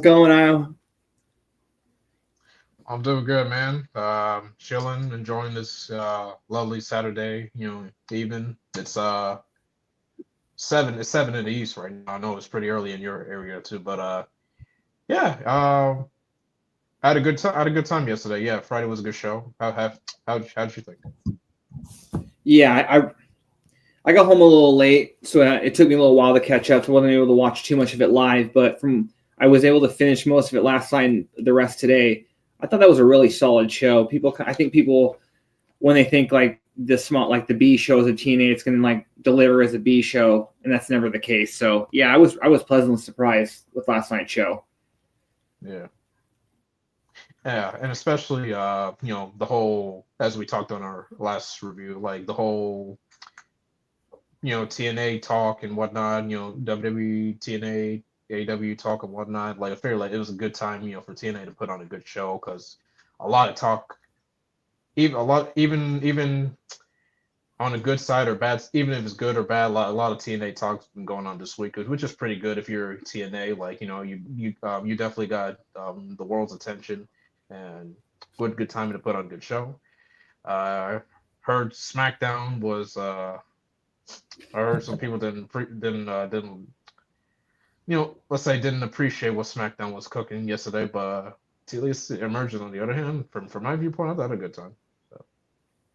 going on? I'm doing good, man. Chilling, enjoying this lovely Saturday, evening. It's 7. It's 7 in the east right now. I know it's pretty early in your area too, but yeah. I had a good time. I had a good time yesterday. Yeah, Friday was a good show. How did you think? Yeah, I got home a little late, so it took me a little while to catch up. So I wasn't able to watch too much of it live, but from I was able to finish most of it last night and the rest today. I thought that was a really solid show. I think people when they think like the small, like the B shows of TNA, it's going to like deliver as a B show, and that's never the case. So yeah, I was pleasantly surprised with last night's show. Yeah, yeah, and especially the whole as we talked on our last review, like the whole TNA talk and whatnot, WWE, TNA, AEW talk and whatnot. Like I feel like it was a good time, for TNA to put on a good show because a lot of talk, even on a good side or bad, even if it's good or bad, a lot of TNA talk's been going on this week, which is pretty good if you're TNA. Like you definitely got the world's attention and good timing to put on a good show. Uh, heard SmackDown was I heard some people didn't let's say didn't appreciate what SmackDown was cooking yesterday, but at least Emergence on the other hand, from my viewpoint, I thought I had a good time. So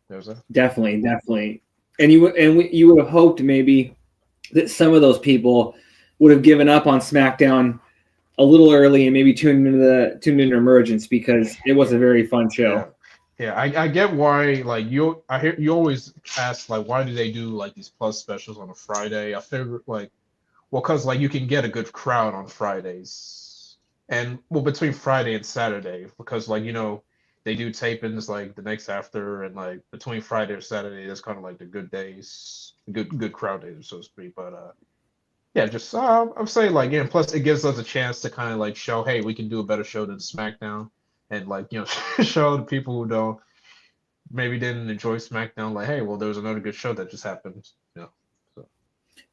there's that. Definitely, you would have hoped maybe that some of those people would have given up on SmackDown a little early and maybe tuned into Emergence because it was a very fun Yeah. show. Yeah, I get why like I hear you always ask like why do they do like these plus specials on a Friday? I figured like well, cause like you can get a good crowd on Fridays, and well between Friday and Saturday, because like they do tapings like the next after, and like between Friday or Saturday, that's kind of like the good days, good crowd days, so to speak. But yeah, just I'm saying like yeah. Plus, it gives us a chance to kind of like show, hey, we can do a better show than SmackDown, and like show the people who don't maybe didn't enjoy SmackDown, like, hey, well, there was another good show that just happened, So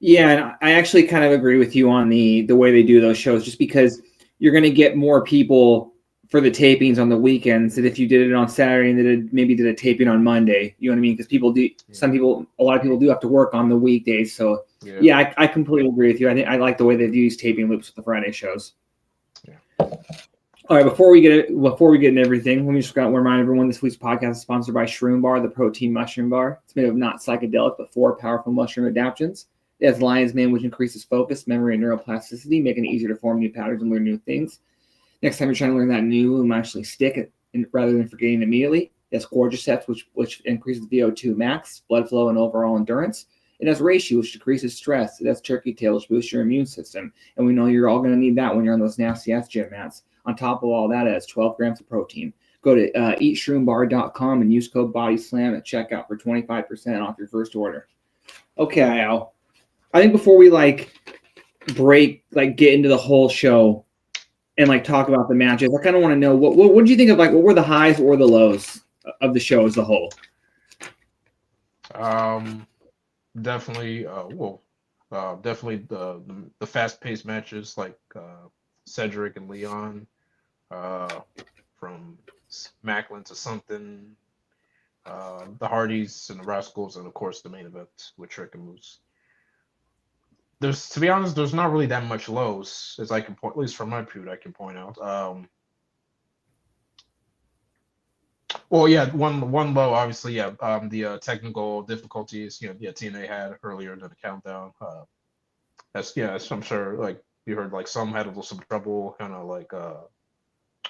Yeah, and I actually kind of agree with you on the way they do those shows, just because you're going to get more people for the tapings on the weekends than if you did it on Saturday and maybe did a taping on Monday. You know what I mean? Because yeah, a lot of people do have to work on the weekdays. So yeah, yeah, I completely agree with you. I think I like the way they do these taping loops with the Friday shows. yeah. All right, before we get into everything, let me just remind everyone this week's podcast is sponsored by Shroom Bar, the protein mushroom bar. It's made of not psychedelic but 4 powerful mushroom adaptogens. It has lion's mane, which increases focus, memory, and neuroplasticity, making it easier to form new patterns and learn new things. Next time you're trying to learn that new, it will actually stick rather than forgetting immediately. It has cordyceps, which increases VO2 max, blood flow, and overall endurance. It has reishi, which decreases stress. It has turkey tail, which boosts your immune system. And we know you're all going to need that when you're on those nasty ass gym mats. On top of all that, it has 12 grams of protein. Go to eatshroombar.com and use code BODYSLAM at checkout for 25% off your first order. Okay, Al. I think before we get into the whole show and talk about the matches, I kind of want to know what did you think of what were the highs or the lows of the show as a whole? Um, definitely, definitely the fast-paced matches like Cedric and Leon, uh, from Maclin to something, the Hardys and the Rascals, and of course the main event with Trick and Moose. There's, to be honest, there's not really that much lows as I can point, at least from my view, I can point out. Well, yeah, one low, obviously, yeah. The technical difficulties, yeah, TNA had earlier in the countdown. As I'm sure, like you heard, like some had a little some trouble, kind of like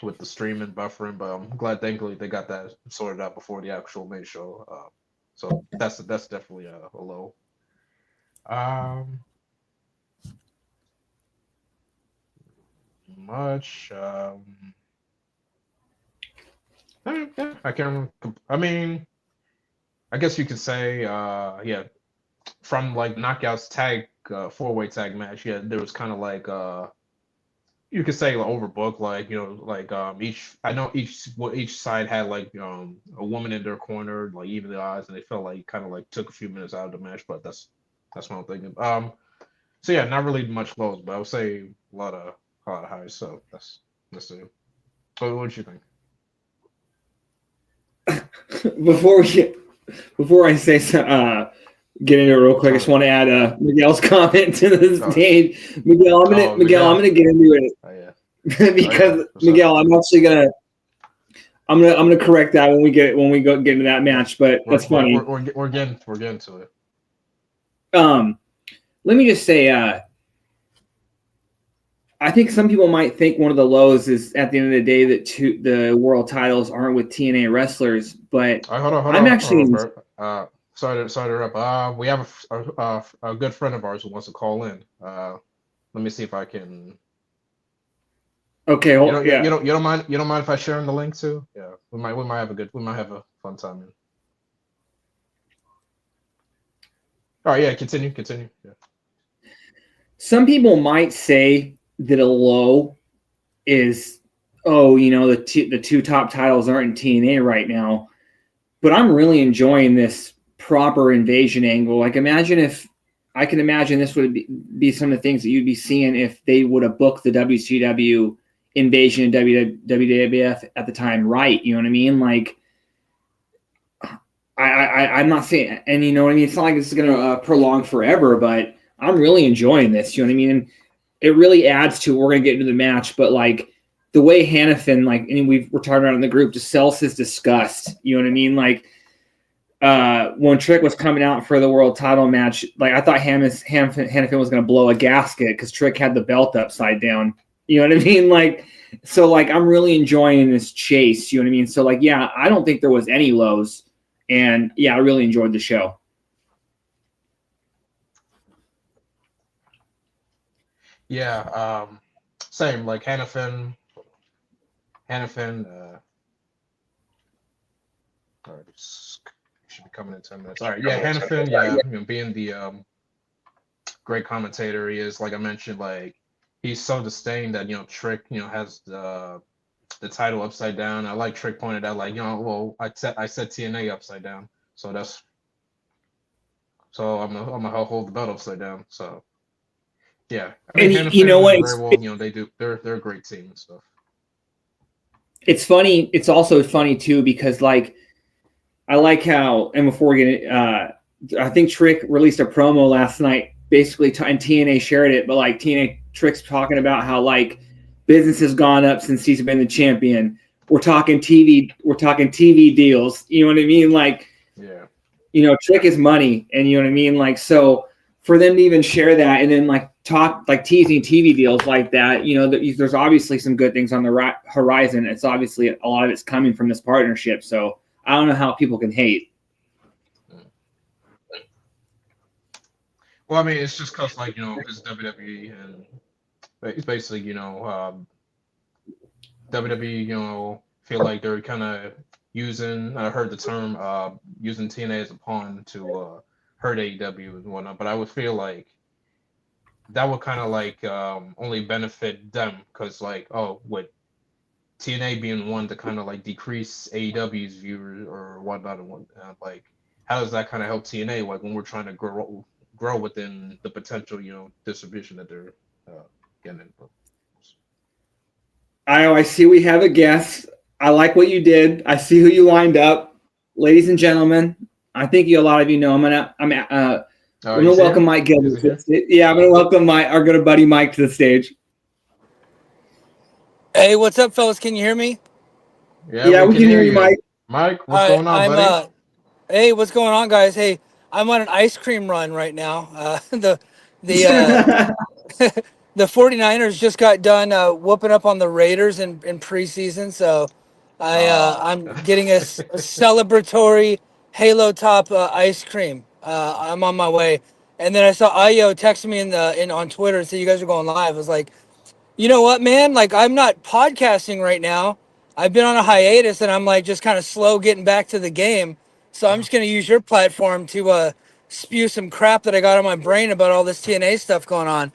with the stream and buffering, but I'm glad, thankfully, they got that sorted out before the actual main show. So that's definitely a low. Um, much. Yeah, I can't. I mean, I guess you could say, yeah, from like knockouts tag four-way tag match, yeah, there was kind of like you could say like overbooked, like like each I know each side had like a woman in their corner, like even the odds, and they felt like kind of like took a few minutes out of the match, but that's what I'm thinking. So yeah, not really much lows, but I would say a lot of a lot higher. So that's it. So what do you think? Before I say so, get into it real quick, I just want to add Miguel's comment to the stage. Miguel, I'm gonna get into it. Oh, yeah. Because Miguel, I'm actually I'm gonna correct that when we get into that match, but that's funny. We're getting to it. Let me just say, I think some people might think one of the lows is at the end of the day that the world titles aren't with TNA wrestlers, but hold on, sorry to interrupt. We have a good friend of ours who wants to call in. Let me see if I can. Okay. You don't mind if I share the link too? Yeah, we might have a fun time. All right, yeah, continue. Yeah. Some people might say that a low is, the two top titles aren't in TNA right now, but I'm really enjoying this proper invasion angle. Like, I can imagine this would be some of the things that you'd be seeing if they would have booked the WCW invasion in WWF at the time, right? You know what I mean? Like, I'm not saying, and you know what I mean? It's not like this is going to prolong forever, but I'm really enjoying this. You know what I mean? And it really adds to, we're going to get into the match, but like the way Hannafin, like, and we're talking about in the group, just sells his disgust. You know what I mean? Like, when Trick was coming out for the world title match, like I thought Hannafin was going to blow a gasket because Trick had the belt upside down. You know what I mean? Like, so like, I'm really enjoying this chase. You know what I mean? So like, yeah, I don't think there was any lows, and yeah, I really enjoyed the show. Yeah, same. Like Hannafin. Should be coming in 10 minutes. All right, yeah, Hannafin. Yeah, being the great commentator he is. Like I mentioned, like he's so disdained that Trick has the title upside down. I like Trick pointed out, like well, I set TNA upside down, so I'm gonna hold the belt upside down. So. Yeah, I mean, and you know what? They're a great team and stuff. It's funny. It's also funny too because like I like how, and before we get it, I think Trick released a promo last night, basically, and TNA shared it. But like TNA Trick's talking about how like business has gone up since he's been the champion. We're talking TV deals. You know what I mean? Like, yeah, Trick is money, and you know what I mean. Like, so for them to even share that and then like talk like teasing TV deals like that, there's obviously some good things on the horizon. It's obviously a lot of it's coming from this partnership. So I don't know how people can hate. Well, I mean, it's just because like it's WWE and it's basically WWE feel like they're kind of using. I heard the term using TNA as a pawn to hurt AEW and whatnot, but I would feel like that would kind of like only benefit them because like with TNA being one to kind of like decrease AEW's viewers or whatnot and like how does that kind of help TNA like when we're trying to grow within the potential distribution that they're getting in. I see we have a guest. I like what you did. I see who you lined up, ladies and gentlemen. I think a lot of you know I'm gonna welcome Mike Gilbert. I'm gonna welcome our good buddy Mike to the stage. Hey, what's up, fellas? Can you hear me? Yeah, we can hear you, Mike. Mike, what's going on, buddy? Hey, what's going on, guys? Hey, I'm on an ice cream run right now. The 49ers just got done whooping up on the Raiders in preseason, so I'm getting a celebratory Halo Top ice cream. I'm on my way, and then I saw Ayo text me on Twitter and say you guys are going live. I was like, you know what, man? Like, I'm not podcasting right now. I've been on a hiatus, and I'm like just kind of slow getting back to the game. So I'm just gonna use your platform to spew some crap that I got on my brain about all this TNA stuff going on.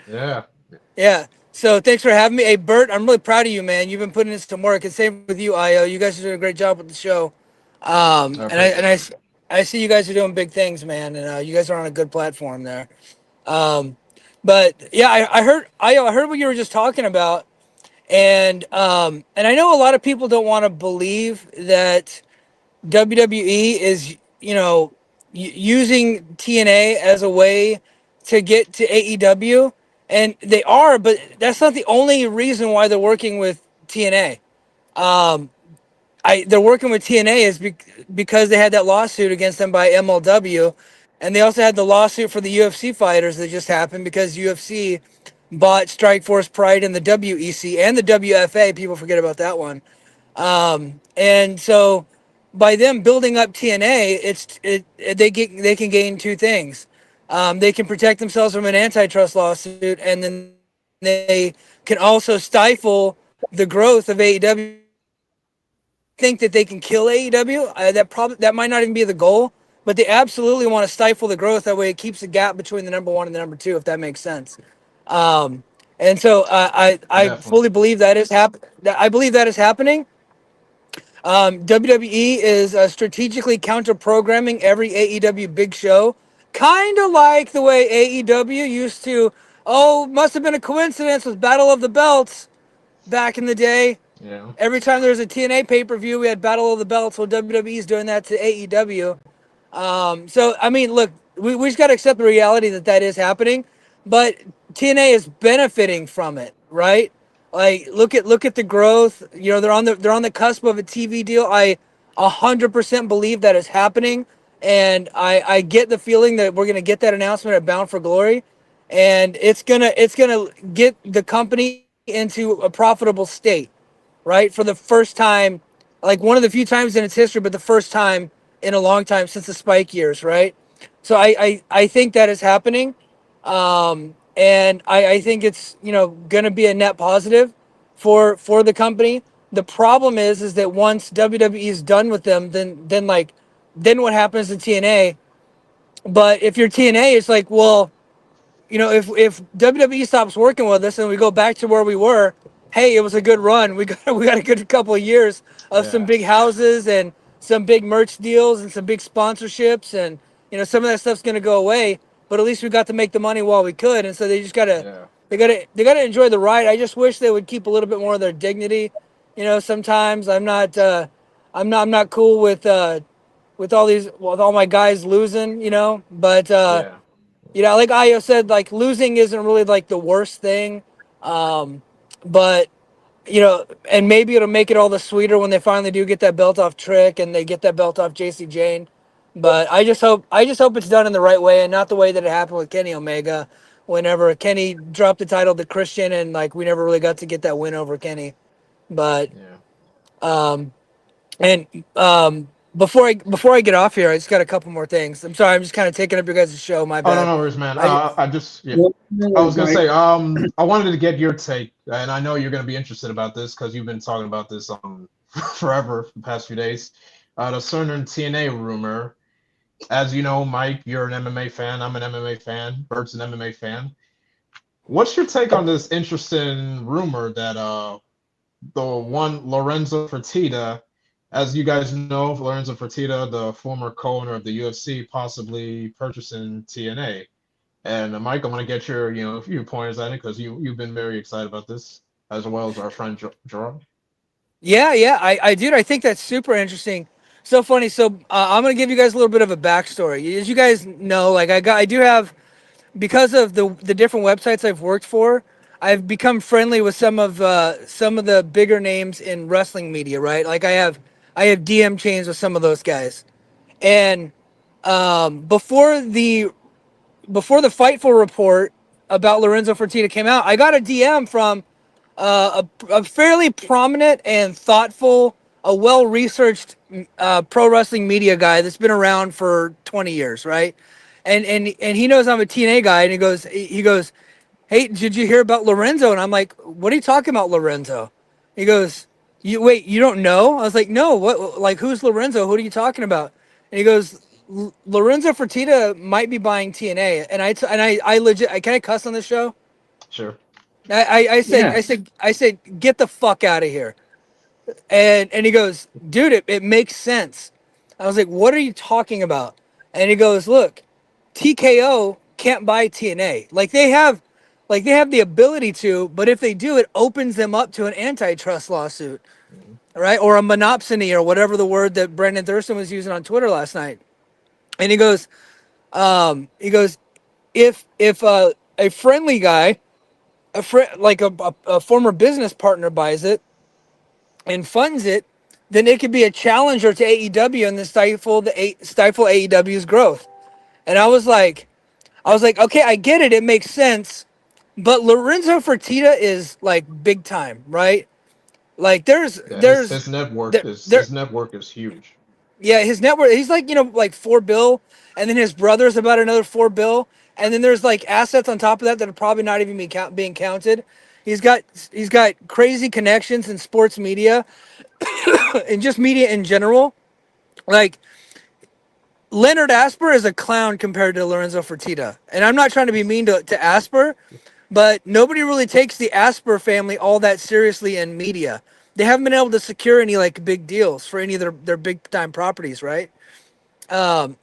Yeah. So thanks for having me. Hey, Bert, I'm really proud of you, man. You've been putting in some work. And same with you, Io. You guys are doing a great job with the show. I see you guys are doing big things, man. And you guys are on a good platform there. But yeah, I heard what you were just talking about. And I know a lot of people don't want to believe that WWE is, using TNA as a way to get to AEW, and they are, but that's not the only reason why they're working with TNA. Um, they're working with TNA because they had that lawsuit against them by MLW, and they also had the lawsuit for the UFC fighters that just happened because UFC bought Strikeforce Pride and the WEC and the WFA. People forget about that one. And so by them building up TNA, they can gain two things. They can protect themselves from an antitrust lawsuit, and then they can also stifle the growth of AEW. Think that they can kill AEW. That might not even be the goal, but they absolutely want to stifle the growth. That way, it keeps the gap between the number one and the number two, if that makes sense. And so I Definitely. fully believe that is I believe that is happening. WWE is strategically counter programming every AEW big show, kind of like the way AEW used to. Oh, must have been a coincidence with Battle of the Belts back in the day. Yeah. Every time there was a TNA pay-per-view, we had Battle of the Belts. Well, WWE's doing that to AEW. So, I mean, look, we just got to accept the reality that is happening, but TNA is benefiting from it, right? Like, look at the growth. They're on the cusp of a TV deal. I 100% believe that is happening, and I get the feeling that we're gonna get that announcement at Bound for Glory, and it's gonna get the company into a profitable state, right? For the first time, like one of the few times in its history, but the first time in a long time since the Spike years, right? So I think that is happening. And I think it's, going to be a net positive for the company. The problem is that once WWE is done with them, then what happens to TNA? But if you're TNA, it's like, well, if WWE stops working with us and we go back to where we were, hey, it was a good run. We got a good couple of years of some Yeah. big houses and some big merch deals and some big sponsorships, and some of that stuff's gonna go away. But at least we got to make the money while we could, and so they just gotta Yeah. they gotta enjoy the ride. I just wish they would keep a little bit more of their dignity. Sometimes I'm not cool with with all my guys losing. But Yeah. like Ayo said, like losing isn't really like the worst thing. But and maybe it'll make it all the sweeter when they finally do get that belt off Trick and they get that belt off JC Jane. But I just hope it's done in the right way and not the way that it happened with Kenny Omega, whenever Kenny dropped the title to Christian and like we never really got to get that win over Kenny. But Yeah. um and before I get off here, I just got a couple more things. I'm sorry, I'm just kind of taking up your guys' show. My Oh, no, bad. no worries, man. I I just, yeah. Well, I was gonna guys, say, I wanted to get your take, and I know you're gonna be interested about this because you've been talking about this forever, the past few days. The certain TNA rumor. As you know, Mike, you're an MMA fan. I'm an MMA fan. Bert's an MMA fan. What's your take on this interesting rumor that the one Lorenzo Fertitta, as you guys know, Lorenzo Fertitta, the former co-owner of the UFC, possibly purchasing TNA. And Mike, I want to get your, viewpointers on it because you've been very excited about this, as well as our friend Gerard. Yeah, I dude, I think that's super interesting. So funny. So I'm gonna give you guys a little bit of a backstory. As you guys know, like I do have, because of the different websites I've worked for, I've become friendly with some of the bigger names in wrestling media, right? Like I have DM chains with some of those guys, and before the Fightful report about Lorenzo Fertitta came out, I got a DM from a fairly prominent and thoughtful, a well-researched pro wrestling media guy that's been around for 20 years, right? And he knows I'm a TNA guy, and he goes, hey, did you hear about Lorenzo? And I'm like, what are you talking about, Lorenzo? He goes, you don't know? I was like, no, what, like, who's Lorenzo? Who are you talking about? And he goes, Lorenzo Fertitta might be buying TNA. And I legit, can I cuss on this show? Sure. yeah. I said, get the fuck out of here. And he goes, dude, it makes sense. I was like, what are you talking about? And he goes, look, TKO can't buy TNA. Like Like they have the ability to, but if they do, it opens them up to an antitrust lawsuit, right? Or a monopsony or whatever the word that Brendan Thurston was using on Twitter last night. And he goes, if a friendly guy, a former business partner buys it and funds it, then it could be a challenger to AEW and then stifle AEW's growth. And I was like, okay, I get it. It makes sense. But Lorenzo Fertitta is like big time, right? Like Yeah, there's his network there, is there his network is huge. yeah, his net worth, he's like, like 4 bill, and then his brother's about another 4 bill, and then there's like assets on top of that that are probably not even being counted. He's got crazy connections in sports media and just media in general. Like Leonard Asper is a clown compared to Lorenzo Fertitta. And I'm not trying to be mean to Asper, but nobody really takes the Asper family all that seriously in media. They haven't been able to secure any like big deals for any of their big time properties, right?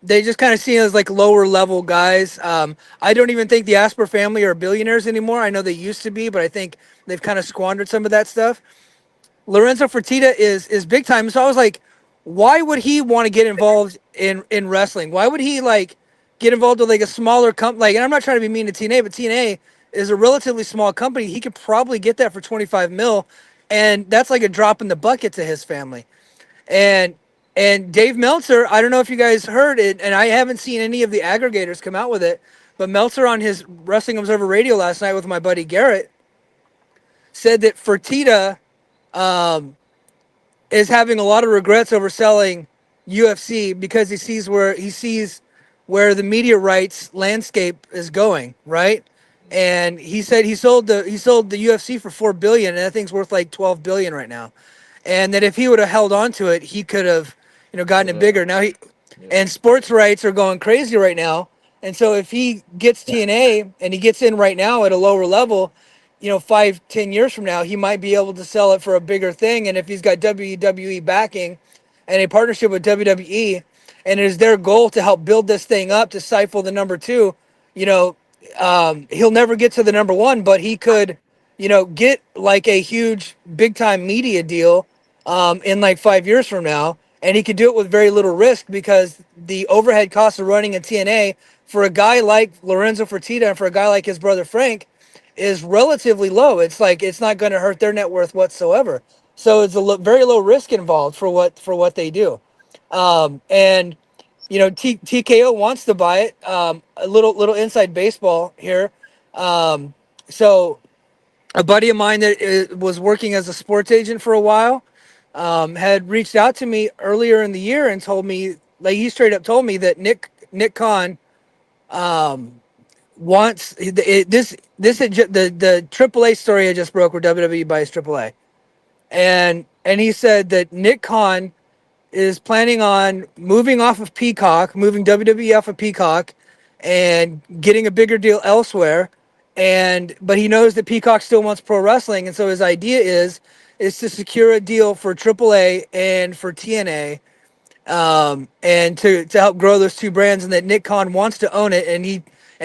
They just kind of see it as like lower level guys. I don't even think the Asper family are billionaires anymore. I know they used to be, but I think they've kind of squandered some of that stuff. Lorenzo Fertitta is big time. So I was like, why would he want to get involved in wrestling? Why would he like get involved with like a smaller company? Like, and I'm not trying to be mean to TNA, but TNA is a relatively small company. He could probably get that for 25 mil, and that's like a drop in the bucket to his family. And Dave Meltzer, I don't know if you guys heard it, and I haven't seen any of the aggregators come out with it, but Meltzer on his Wrestling Observer Radio last night with my buddy Garrett said that Fertitta is having a lot of regrets over selling UFC because he sees where the media rights landscape is going, right? And he said he sold the UFC for 4 billion, and that thing's worth like 12 billion right now. And that if he would have held on to it, he could have, gotten it bigger. Now and sports rights are going crazy right now. And so if he gets TNA and he gets in right now at a lower level, 5-10 years from now, he might be able to sell it for a bigger thing. And if he's got WWE backing and a partnership with WWE, and it is their goal to help build this thing up to stifle the number two, he'll never get to the number one, but he could, get like a huge big time media deal in like 5 years from now. And he could do it with very little risk because the overhead costs of running a TNA for a guy like Lorenzo Fertitta and for a guy like his brother Frank is relatively low. It's like it's not going to hurt their net worth whatsoever. So it's a very low risk involved for what they do. And TKO wants to buy it. A little inside baseball here. So a buddy of mine that was working as a sports agent for a while had reached out to me earlier in the year and told me, like, he straight up told me that Nick Khan wants the AAA story I just broke where WWE buys AAA, and he said that Nick Khan is planning on moving WWE off of Peacock, and getting a bigger deal elsewhere. But he knows that Peacock still wants pro wrestling, and so his idea is to secure a deal for AAA and for TNA, and to help grow those two brands, and that Nick Khan wants to own it. And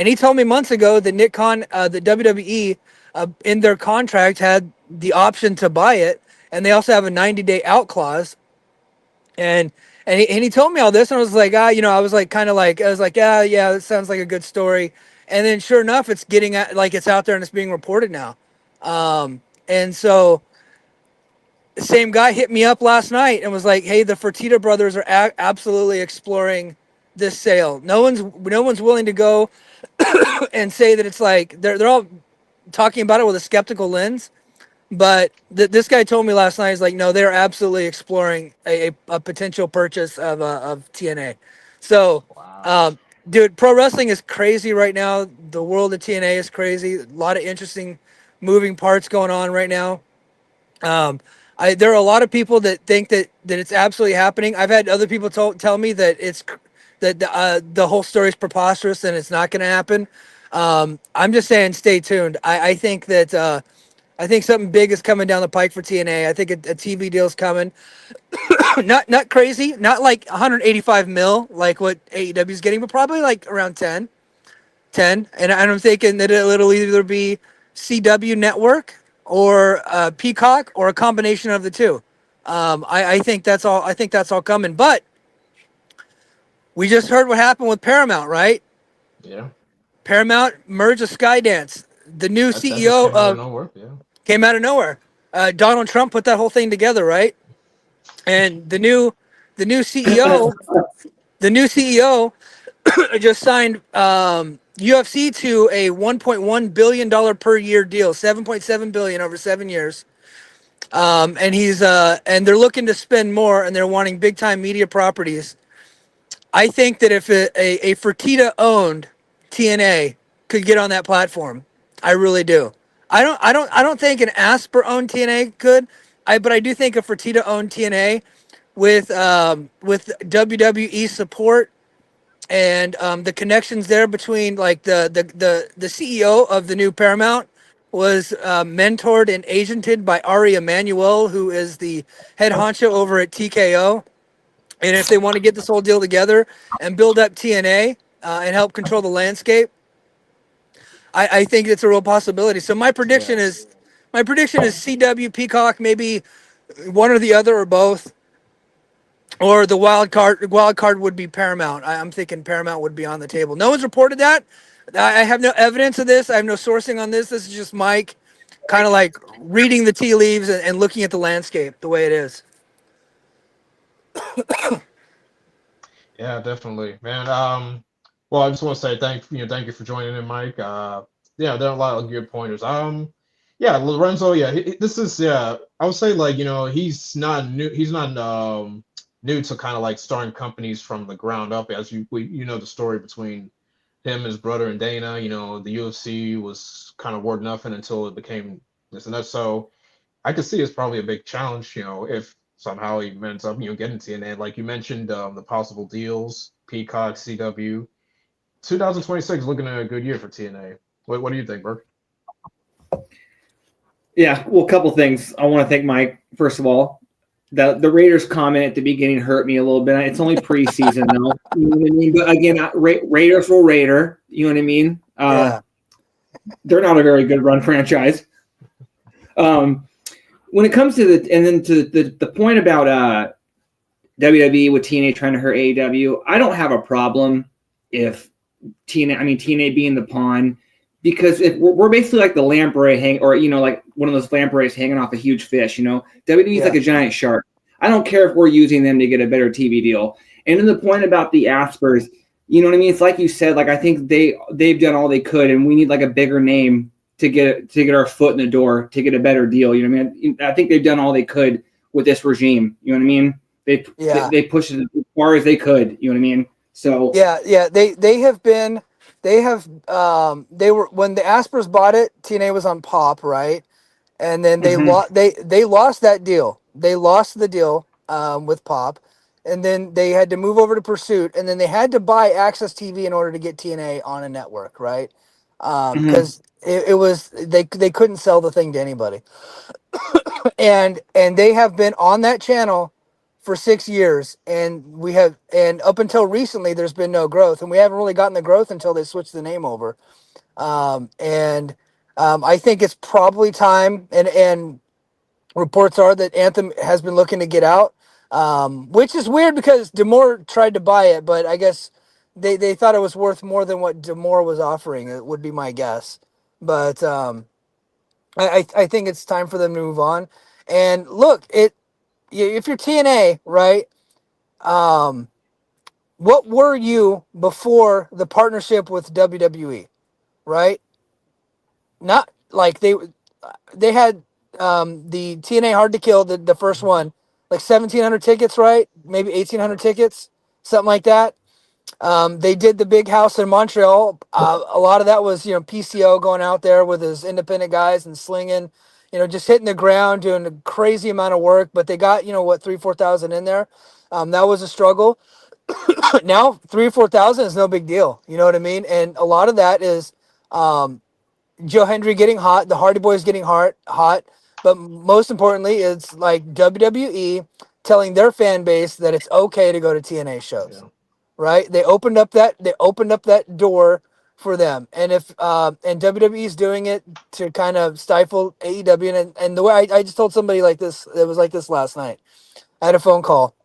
he told me months ago that Nick Khan, the WWE, in their contract had the option to buy it, and they also have a 90-day out clause. And he told me all this, and I was like, I was like, yeah, that sounds like a good story. And then sure enough, it's it's out there and it's being reported now. And so the same guy hit me up last night and was like, hey, the Fertitta brothers are absolutely exploring this sale. No one's willing to go and say that it's like, they're all talking about it with a skeptical lens. But this guy told me last night, he's like, no, they're absolutely exploring a potential purchase of TNA. So, Wow. dude, pro wrestling is crazy right now. The world of TNA is crazy. A lot of interesting moving parts going on right now. There are a lot of people that think that it's absolutely happening. I've had other people tell me that the whole story is preposterous and it's not going to happen. I'm just saying, stay tuned. I think that I think something big is coming down the pike for TNA. I think a TV deal's coming. not crazy, not like 185 mil like what AEW is getting, but probably like around 10. And I'm thinking that it'll either be CW network or Peacock or a combination of the two. I think that's all. I think that's all coming. But we just heard what happened with Paramount, right? Yeah. Paramount merged with Skydance. The new That just CEO came out of nowhere. Yeah. came out of nowhere. Donald Trump put that whole thing together, right? And the new CEO, the new CEO just signed UFC to a $1.1 billion per year deal, 7.7 billion over 7 years. And he's and they're looking to spend more, and they're wanting big time media properties. I think that if a Fertitta owned TNA could get on that platform, I really do. I don't think an Asper owned TNA could. But I do think a Fertitta owned TNA with WWE support and the connections there between like the CEO of the new Paramount was mentored and agented by Ari Emanuel, who is the head honcho over at TKO. And if they want to get this whole deal together and build up TNA and help control the landscape, I think it's a real possibility. So my prediction is CW, Peacock, maybe one or the other or both. Or the wild card would be Paramount. I'm thinking Paramount would be on the table. No one's reported that. I have no evidence of this. I have no sourcing on this. This is just Mike kind of like reading the tea leaves and looking at the landscape the way it is. Yeah, definitely, man. Well, I just want to say thank you for joining in, Mike. Yeah, there are a lot of good pointers. Yeah, Lorenzo. Yeah, this is I would say like he's not new. He's not new to kind of like starting companies from the ground up. As you know the story between him, his brother, and Dana. The UFC was kind of word nothing until it became this and that. So I could see it's probably a big challenge. If somehow he ends up getting TNA, like you mentioned, the possible deals, Peacock, CW. 2026 looking at a good year for TNA. What do you think, Bert? Yeah, well, a couple things. I want to thank Mike, first of all. The Raiders comment at the beginning hurt me a little bit. It's only preseason, though. You know what I mean? But again, Raiders will Raider. You know what I mean? Yeah. They're not a very good run franchise. When it comes to the point about WWE with TNA trying to hurt AEW, I don't have a problem if TNA being the pawn, because if we're basically like the lamprey like one of those lampreys hanging off a huge fish. WWE's like a giant shark. I don't care if we're using them to get a better TV deal. And then the point about the Aspers, you know what I mean? It's like you said. Like I think they've done all they could, and we need like a bigger name to get our foot in the door to get a better deal. You know what I mean? I think they've done all they could with this regime. You know what I mean? They pushed it as far as they could. You know what I mean? So they were when the Aspers bought it, TNA was on Pop, right? And then they lost that deal. They lost the deal with Pop, and then they had to move over to Pursuit, and then they had to buy Access TV in order to get TNA on a network, right? Because it was they couldn't sell the thing to anybody, and they have been on that channel for 6 years, and up until recently there's been no growth, and we haven't really gotten the growth until they switched the name over. I think it's probably time, and reports are that Anthem has been looking to get out, which is weird because D'Amore tried to buy it, but I guess they thought it was worth more than what D'Amore was offering. It would be my guess, but I think it's time for them to move on. And look, if you're TNA, right? What were you before the partnership with WWE, right? Not like they had the TNA Hard to Kill, the first one, like 1,700 tickets, right? Maybe 1,800 tickets, something like that. They did the big house in Montreal. A lot of that was, PCO going out there with his independent guys and slinging, just hitting the ground, doing a crazy amount of work. But they got, 3,000-4,000 in there. That was a struggle. Now 3,000 or 4,000 is no big deal. You know what I mean? And a lot of that is Joe Hendry getting hot, the Hardy Boys getting hot. But most importantly, it's like WWE telling their fan base that it's okay to go to TNA shows. Yeah. Right? They opened up that door for them. And if and WWE is doing it to kind of stifle AEW. And the way I just told somebody like this, it was like this last night. I had a phone call,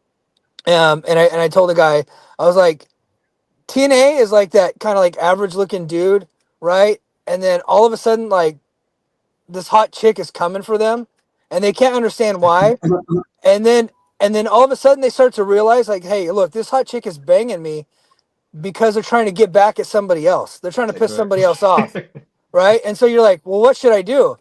and I told the guy, I was like, TNA is like that kind of like average looking dude, right? And then all of a sudden, like this hot chick is coming for them, and they can't understand why. And then all of a sudden they start to realize, like, hey, look, this hot chick is banging me because they're trying to get back at somebody else. They're trying to piss somebody else off, Exactly. right? And so you're like, well, what should I do?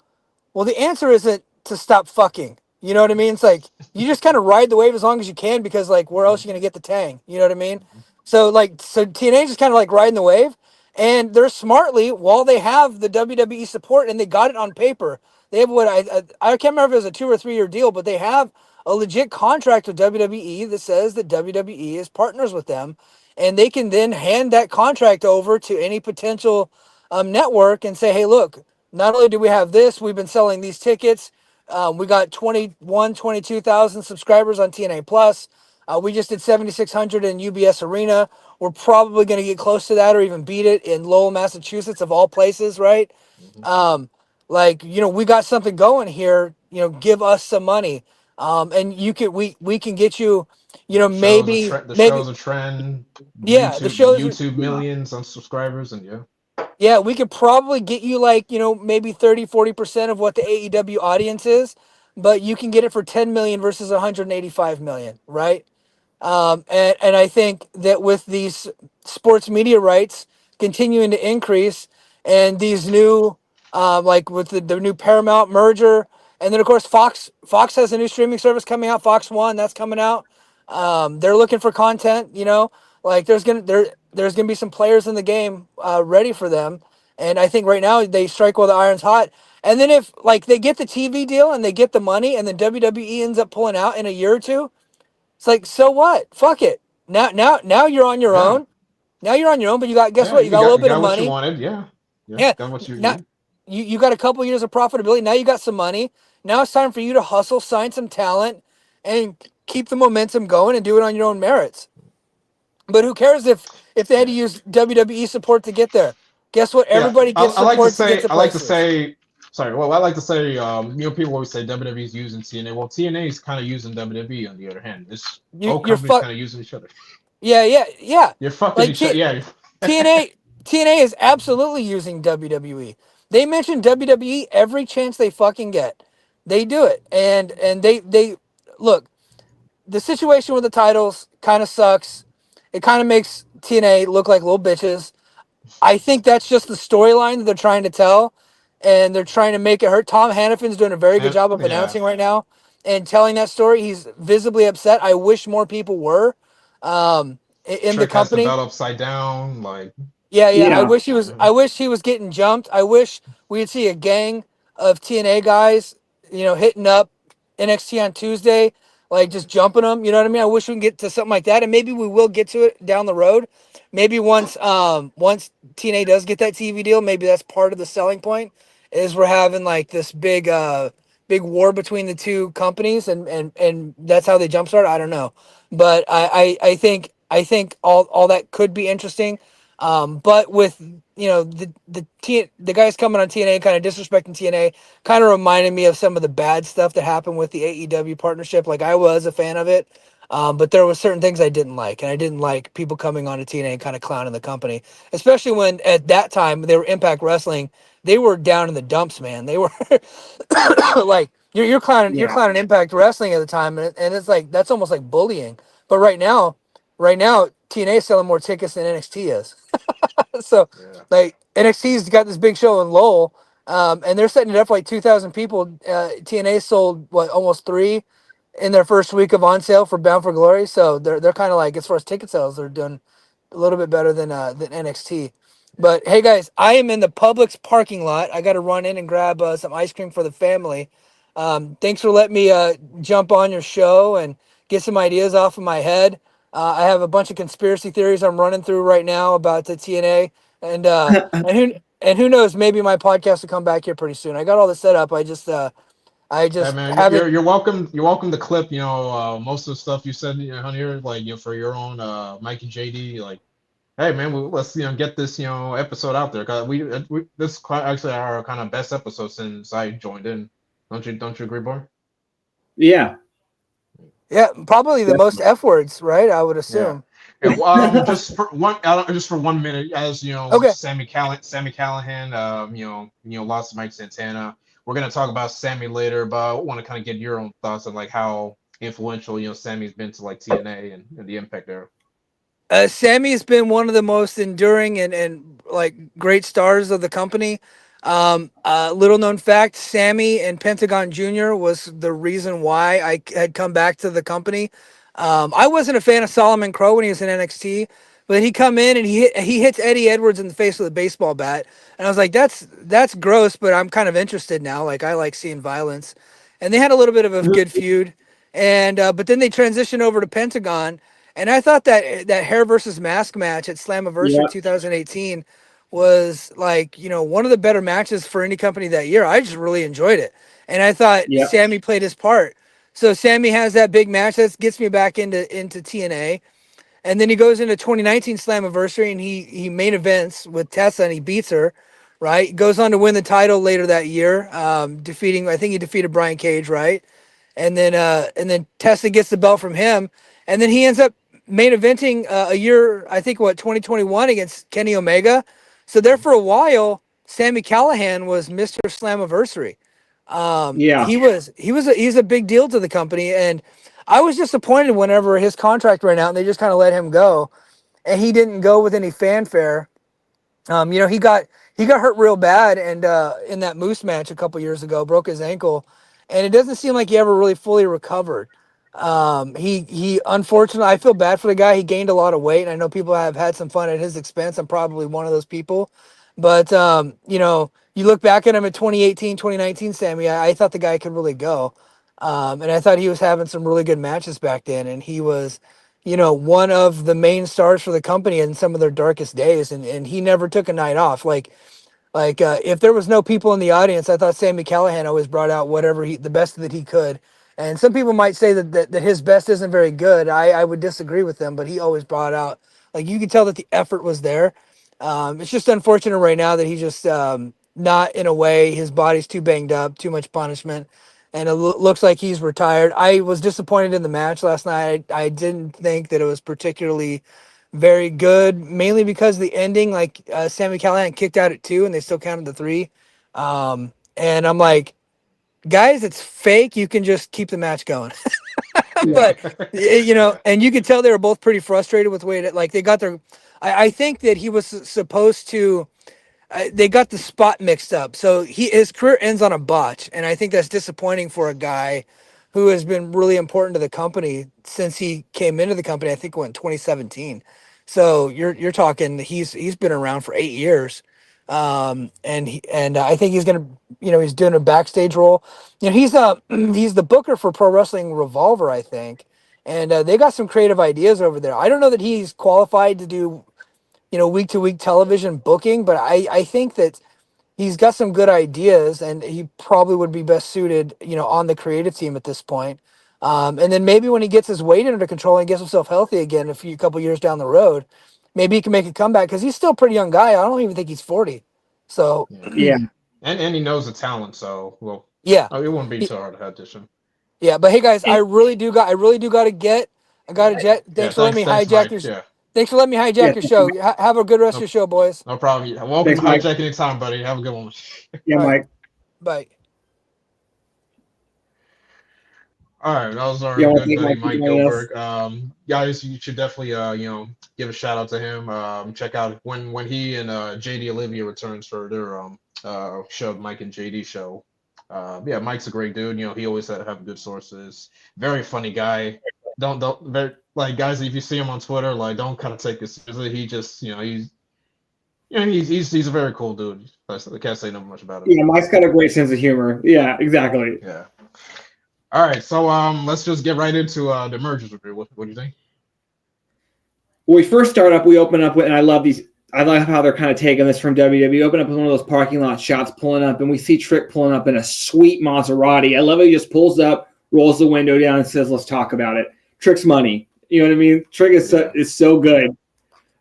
Well, the answer isn't to stop fucking. You know what I mean? It's like you just kind of ride the wave as long as you can because like where else are you gonna get the tang? You know what I mean? So TNA just kind of like riding the wave, and they're smartly while they have the WWE support and they got it on paper. They have what I can't remember if it was a 2 or 3 year deal, but they have a legit contract with WWE that says that WWE is partners with them, and they can then hand that contract over to any potential network and say, hey, look, not only do we have this, we've been selling these tickets. We got 22,000 subscribers on TNA Plus. We just did 7,600 in UBS Arena. We're probably going to get close to that or even beat it in Lowell, Massachusetts, of all places, right? Like, you know, we got something going here. You know, give us some money, and we can get you, you know, The maybe show's a trend. yeah, the shows. YouTube millions on subscribers, and Yeah, we could probably get you like, you know, maybe 30-40% of what the AEW audience is, but you can get it for 10 million versus 185 million, right? And I think that with these sports media rights continuing to increase and these new, like with the new Paramount merger, and then of course Fox has a new streaming service coming out, Fox One, that's coming out. They're looking for content, you know, like there's gonna be some players in the game ready for them, and I think right now they strike while the iron's hot. And then if like they get the TV deal and they get the money, and then WWE ends up pulling out in a year or two, it's like, so what? Fuck it. Now you're on your yeah, own. Now you're on your own, but you got, guess yeah. what? You got a little You bit of got what you money. wanted. Yeah, yeah. Yeah. Got what you Now yeah. you got a couple years of profitability. Now you got some money. Now it's time for you to hustle, sign some talent, and keep the momentum going and do it on your own merits. But who cares if they had to Yeah. use WWE support to get there? Guess what? Yeah, Everybody gets I like to support to get say, to places. sorry. Well, I like to say, people always say WWE is using TNA. Well, TNA is kind of using WWE. On the other hand, this both You're companies fuck. kind of using each other. Yeah. You're fucking Like each other. Yeah, TNA is absolutely using WWE. They mention WWE every chance they fucking get. They do it, and they look. The situation with the titles kind of sucks. It kind of makes TNA look like little bitches. I think that's just the storyline that they're trying to tell, and they're trying to make it hurt. Tom Hannafin's doing a very good and job of yeah, announcing right now and telling that story. He's visibly upset. I wish more people were in the Trick has the company. belt upside down. Like, Yeah. I Yeah. wish he was. I wish he was getting jumped. I wish we'd see a gang of TNA guys, you know, hitting up NXT on Tuesday, like just jumping them. You know what I mean? I wish we can get to something like that, and maybe we will get to it down the road. Maybe once TNA does get that TV deal, maybe that's part of the selling point. Is we're having like this big war between the two companies, and that's how they jumpstart. I don't know, but I think all that could be interesting. But with the guys coming on TNA, kind of disrespecting TNA, kind of reminded me of some of the bad stuff that happened with the AEW partnership. Like I was a fan of it, but there was certain things I didn't like, and I didn't like people coming on to TNA and kind of clowning the company, especially when at that time they were Impact Wrestling. They were down in the dumps, man. They were like you're Yeah. clowning Impact Wrestling at the time, and it's like that's almost like bullying. But right now TNA is selling more tickets than NXT is. So yeah, like NXT's got this big show in Lowell, and they're setting it up for like 2,000 people. TNA sold what almost three in their first week of on sale for Bound for Glory. So they're kind of like, as far as ticket sales, they're doing a little bit better than NXT. But hey guys, I am in the Publix parking lot. I got to run in and grab some ice cream for the family. Thanks for letting me jump on your show and get some ideas off of my head. I have a bunch of conspiracy theories I'm running through right now about the TNA, and who knows, maybe my podcast will come back here pretty soon. I got all this set up. I yeah, just man. haven't. You're welcome. You're welcome to clip. Most of the stuff you said on here, like for your own Mike and JD, like. Hey man, let's get this episode out there, cause this is actually our kind of best episode since I joined in. Don't you agree, boy? Yeah. Yeah, probably the most F words, right? I would Yeah. assume. And just for 1 minute, as Okay. Sami Callihan, lost to Mike Santana. We're gonna talk about Sami later, but I want to kind of get your own thoughts on like how influential Sami's been to like TNA and the Impact era. Sammy has been one of the most enduring and like great stars of the company. Little known fact: Sammy and Pentagon Jr. was the reason why I had come back to the company. I wasn't a fan of Solomon Crow when he was in NXT, but he come in and he hits Eddie Edwards in the face with a baseball bat, and I was like, that's gross, but I'm kind of interested now. Like I like seeing violence, and they had a little bit of a good feud, and but then they transitioned over to Pentagon. And I thought that hair versus mask match at Slammiversary Yeah. 2018 was like, one of the better matches for any company that year. I just really enjoyed it. And I thought Yeah. Sammy played his part. So Sammy has that big match that gets me back into TNA. And then he goes into 2019 Slammiversary and he main events with Tessa and he beats her, right? He goes on to win the title later that year, I think he defeated Brian Cage, right? And then Tessa gets the belt from him, and then he ends up main eventing a year, I think 2021 against Kenny Omega. So there for a while, Sami Callihan was Mr. Slammiversary. Yeah. He's a big deal to the company, and I was disappointed whenever his contract ran out and they just kind of let him go, and he didn't go with any fanfare. He got hurt real bad, and in that Moose match a couple years ago, broke his ankle, and it doesn't seem like he ever really fully recovered. He unfortunately, I feel bad for the guy. He gained a lot of weight, and I know people have had some fun at his expense. I'm probably one of those people, but you look back at him in 2018, 2019, Sammy. I thought the guy could really go, and I thought he was having some really good matches back then, and he was one of the main stars for the company in some of their darkest days, and he never took a night off. If there was no people in the audience, I thought Sami Callihan always brought out the best that he could. And some people might say that his best isn't very good. I would disagree with them, but he always brought out, like, you could tell that the effort was there. It's just unfortunate right now that he's just not in a way. His body's too banged up, too much punishment, and it looks like he's retired. I was disappointed in the match last night. I didn't think that it was particularly very good, mainly because the ending, like Sami Callihan kicked out at 2 and they still counted the 3. And I'm like, guys, it's fake. You can just keep the match going. But, and you could tell they were both pretty frustrated with the way that, like, they got their, I think that he was supposed to, they got the spot mixed up. So his career ends on a botch. And I think that's disappointing for a guy who has been really important to the company since he came into the company. I think in 2017. So you're talking, he's been around for 8 years. And I think he's going to, he's doing a backstage role. He's the booker for Pro Wrestling Revolver, I think. And they got some creative ideas over there. I don't know that he's qualified to do, week to week television booking, but I think that he's got some good ideas and he probably would be best suited, on the creative team at this point. And then maybe when he gets his weight under control and gets himself healthy again a couple years down the road, maybe he can make a comeback because he's still a pretty young guy. I don't even think he's 40. So yeah. And he knows the talent, so yeah, it wouldn't be too hard to audition. Yeah, but hey guys, I really do got to jet. Thanks for letting me hijack your. Yeah. Thanks for letting me hijack your show. Have a good rest of your show, boys. No problem. Welcome to hijack anytime, buddy. Have a good one. Yeah, Mike. Bye. All right, that was our good buddy Mike Gilbert. Guys, you should definitely give a shout out to him. Check out when he and JD Olivia returns for their show, Mike and JD show. Mike's a great dude. He always have good sources. Very funny guy. Don't guys, if you see him on Twitter, don't kind of take it seriously. He just he's a very cool dude. I can't say no much about it. Yeah, Mike's got a great sense of humor. Yeah, exactly. Yeah. All right, so let's just get right into the Emergence review. What do you think? When we first start up, we open up with, and I love how they're kind of taking this from WWE. We open up with one of those parking lot shots pulling up, and we see Trick pulling up in a sweet Maserati. I love it. He just pulls up, rolls the window down, and says, "Let's talk about it." Trick's money. You know what I mean? Trick is so good.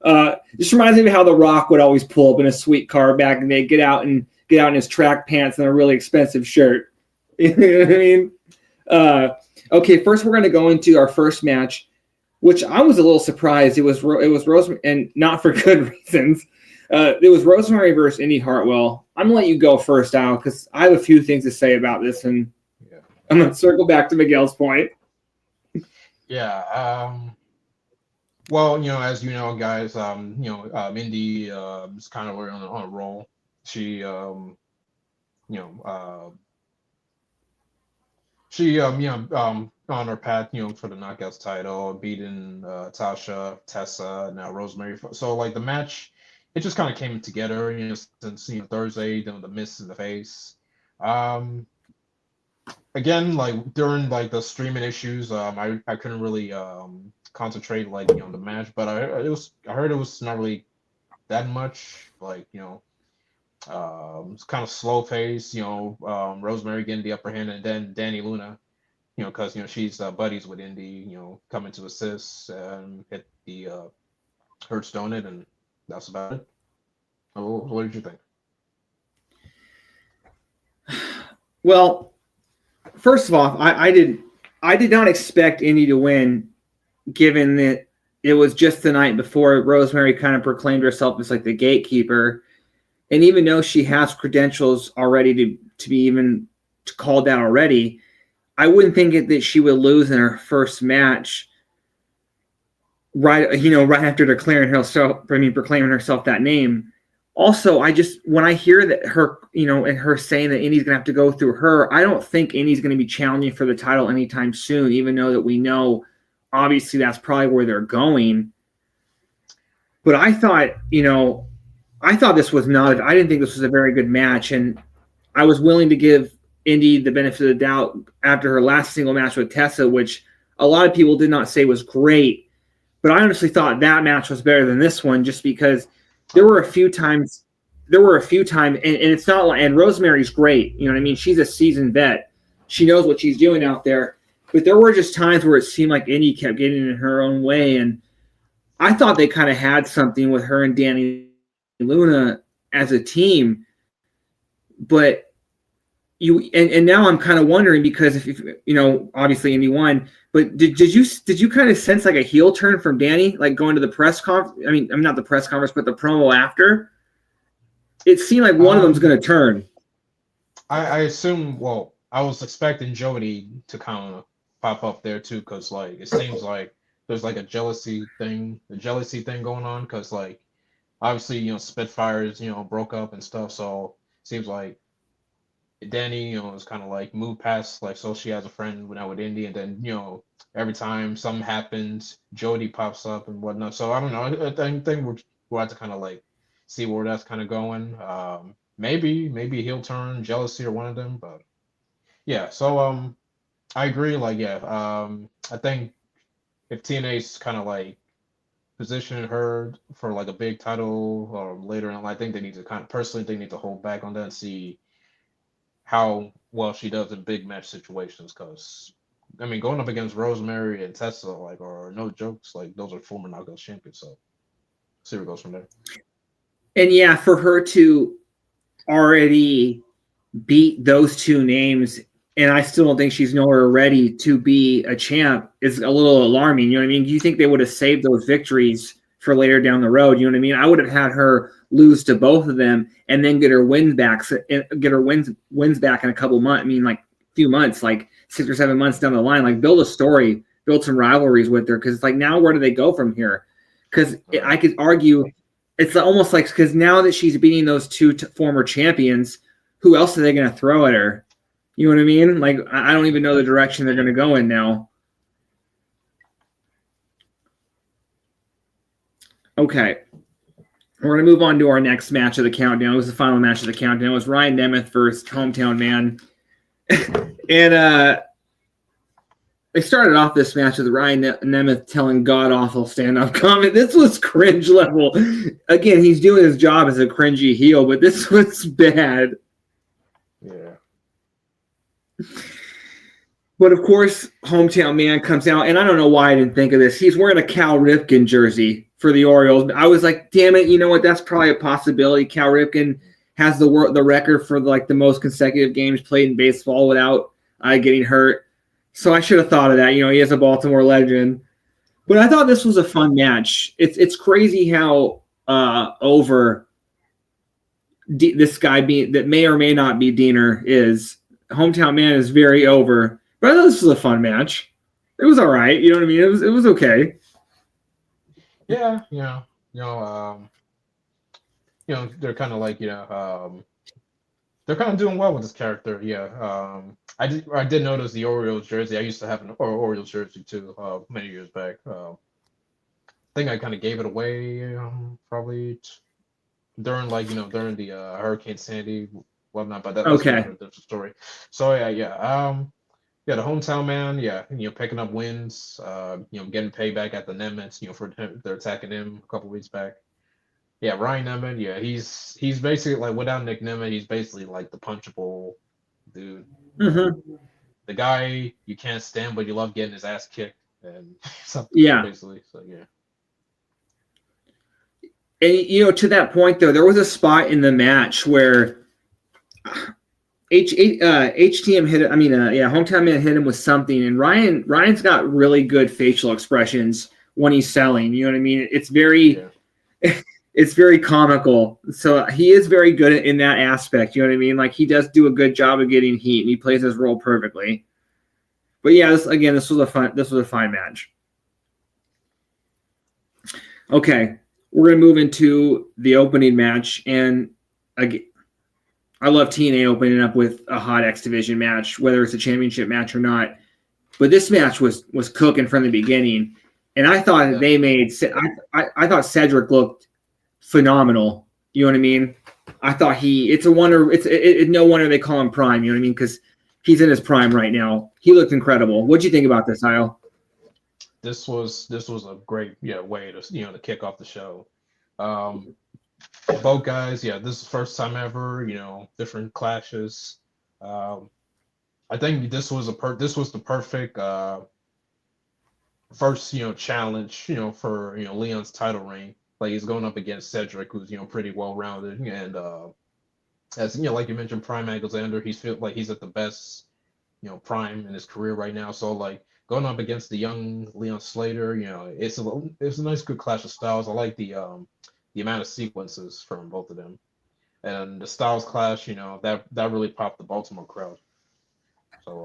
This reminds me of how The Rock would always pull up in a sweet car back and they'd get out in his track pants and a really expensive shirt. You know what I mean? Okay, first we're going to go into our first match, which I was a little surprised. It was Rosemary, and not for good reasons. It was Rosemary versus Indi Hartwell. I'm going to let you go first, Al, because I have a few things to say about this, and I'm going to circle back to Miguel's point. Yeah. Well, as you know, guys, Indi is kind of on a roll. She, on her path, for the Knockouts title, beating Tasha, Tessa, now Rosemary. So like the match, it just kind of came together, since Thursday, the miss in the face. Again, like during like the streaming issues, I couldn't really concentrate on the match, but I heard it was not really that much, like it's kind of slow pace, Rosemary getting the upper hand, and then Dani Luna, because she's buddies with Indi, coming to assist and hit the Hurts donut, and that's about it. What did you think? Well, first of all, I did not expect Indi to win, given that it was just the night before Rosemary kind of proclaimed herself as like the gatekeeper. And even though she has credentials already to be even called out already, I wouldn't think that she would lose in her first match right after proclaiming herself that name. Also, when I hear that her, and her saying that Indi's going to have to go through her, I don't think Indi's going to be challenging for the title anytime soon, even though that we know, obviously, that's probably where they're going. But I thought this was not, I didn't think this was a very good match, and I was willing to give Indi the benefit of the doubt after her last single match with Tessa, which a lot of people did not say was great, but I honestly thought that match was better than this one, just because there were a few times, and it's not like, and Rosemary's great, you know what I mean? She's a seasoned vet. She knows what she's doing out there, but there were just times where it seemed like Indi kept getting in her own way, and I thought they kind of had something with her and Dani Luna as a team, but and now I'm kind of wondering, because if obviously Indi won, but did you kind of sense like a heel turn from Dani, like going to the press conference? I mean, not the press conference, but the promo after. It seemed like one of them's going to turn. I assume. Well, I was expecting Jody to kind of pop up there too, because like it seems like there's like a jealousy thing going on, because like obviously Spitfires broke up and stuff, so it seems like Dani is kind of like moved past, like, so she has a friend now with Indi, and then every time something happens, Jody pops up and whatnot. So I don't know. I think we'll have to kind of like see where that's kind of going. Maybe heel turn, jealousy, or one of them. But yeah, so I agree. Like I think if TNA's kind of like positioning her for like a big title or later on, I think they need to hold back on that and see how well she does in big match situations, because I mean, going up against Rosemary and Tessa are no jokes. Like, those are former Knockouts champions, so see where it goes from there. And yeah, for her to already beat those two names, and I still don't think she's nowhere ready to be a champ, is a little alarming. You know what I mean? Do you think they would have saved those victories for later down the road? You know what I mean? I would have had her lose to both of them and then get her wins back in a couple months. I mean, like a few months, like 6 or 7 months down the line, like build a story, build some rivalries with her. Because it's like, now where do they go from here? Because I could argue it's almost like, because now that she's beating those two former champions, who else are they going to throw at her? You know what I mean? Like, I don't even know the direction they're going to go in now. Okay. We're going to move on to our next match of the countdown. It was the final match of the countdown. It was Ryan Nemeth versus Hometown Man. And they started off this match with Ryan Nemeth telling god-awful stand-up comment. This was cringe level. Again, he's doing his job as a cringy heel, but this was bad. Yeah. But of course, hometown man comes out, and I don't know why I didn't think of this. He's wearing a Cal Ripken jersey for the Orioles. I was like, damn it, you know what? That's probably a possibility. Cal Ripken has the record for the most consecutive games played in baseball without getting hurt. So I should have thought of that. You know, he is a Baltimore legend. But I thought this was a fun match. It's crazy how over this guy that may or may not be Diener is. Hometown man is very over. But I thought this was a fun match. It was all right. You know what I mean? It was okay. Yeah, they're kind of like, they're kind of doing well with this character. Yeah. I did notice the Orioles jersey. I used to have an Orioles jersey too, many years back. I think I kind of gave it away probably during the Hurricane Sandy, whatnot. But that's Okay. a different story. So yeah. Yeah, the hometown man, picking up wins, getting payback at the Nemeth, for they're attacking him a couple weeks back. Yeah, Ryan Nemeth, yeah, he's basically like without Nick Nemeth, he's basically like the punchable dude. Mm-hmm. The guy you can't stand, but you love getting his ass kicked and something. Yeah. Basically, so yeah. And to that point though, there was a spot in the match where HTM hit it. Hometown man hit him with something, and Ryan's got really good facial expressions when he's selling. You know what I mean? It's very, it's very comical. So he is very good in that aspect. You know what I mean? Like he does do a good job of getting heat, and he plays his role perfectly. But yeah, this was a fine match. Okay, we're gonna move into the opening match, and again, I love TNA opening up with a hot X Division match, whether it's a championship match or not. But this match was cooking from the beginning, and I thought I thought Cedric looked phenomenal. You know what I mean? I thought it's a wonder. It's no wonder they call him Prime. You know what I mean? Because he's in his prime right now. He looked incredible. What'd you think about this, Kyle? This was a great way to to kick off the show. Both guys, this is the first time ever, different clashes. I think this was the perfect first, challenge, for Leon's title reign. Like he's going up against Cedric, who's pretty well rounded, and as like you mentioned, Prime Alexander, he's at the best, prime in his career right now. So like going up against the young Leon Slater, it's a nice good clash of styles. I like the amount of sequences from both of them, and the styles clash, that really popped the Baltimore crowd. So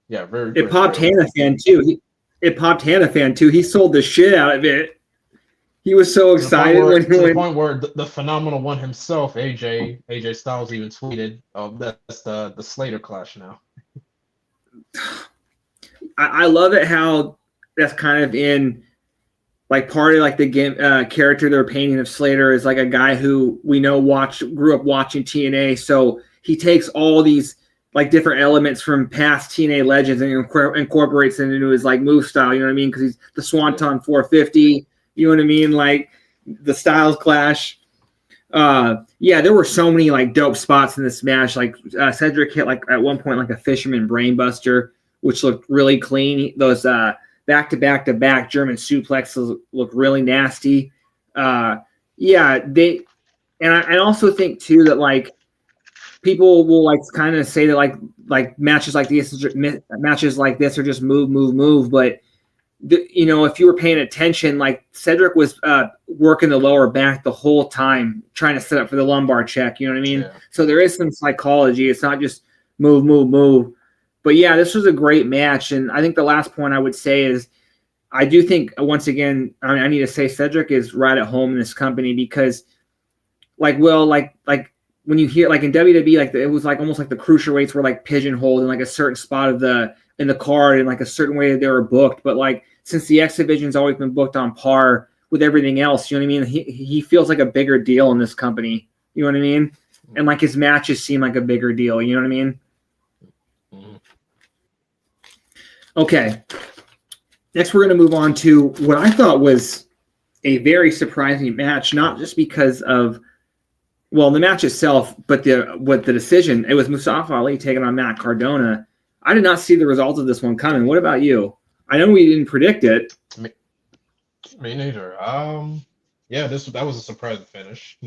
very. It popped Hannafan too. It popped Hannafan too. He sold the shit out of it. He was so excited to the point where the phenomenal one himself, AJ Styles, even tweeted, "That's the Slater clash now." I love it how that's kind of in. Like part of like the game character they're painting of Slater is like a guy who we know grew up watching TNA, so he takes all these like different elements from past TNA legends and incorporates it into his like move style. You know what I mean? Because he's the Swanton 450. You know what I mean? Like the styles clash. There were so many like dope spots in this match. Like Cedric hit like at one point like a fisherman brainbuster, which looked really clean. Those back-to-back German suplexes look really nasty. I also think too that like people will like kind of say that like matches like this are just move, but if you were paying attention, like Cedric was working the lower back the whole time, trying to set up for the lumbar check. You know what I mean? Yeah. So there is some psychology. It's not just move. But yeah, this was a great match, and I think the last point I would say is I do think once again I need to say Cedric is right at home in this company because, like when you hear like in WWE, like it was like almost like the cruiserweights were like pigeonholed in like a certain spot in the card and like a certain way that they were booked. But like since the X Division's always been booked on par with everything else, you know what I mean? He feels like a bigger deal in this company. You know what I mean? And like his matches seem like a bigger deal. You know what I mean? Okay, next we're going to move on to what I thought was a very surprising match, not just because of, the match itself, but the decision. It was Mustafa Ali taking on Matt Cardona. I did not see the result of this one coming. What about you? I know we didn't predict it. Me neither. Yeah, that was a surprising finish.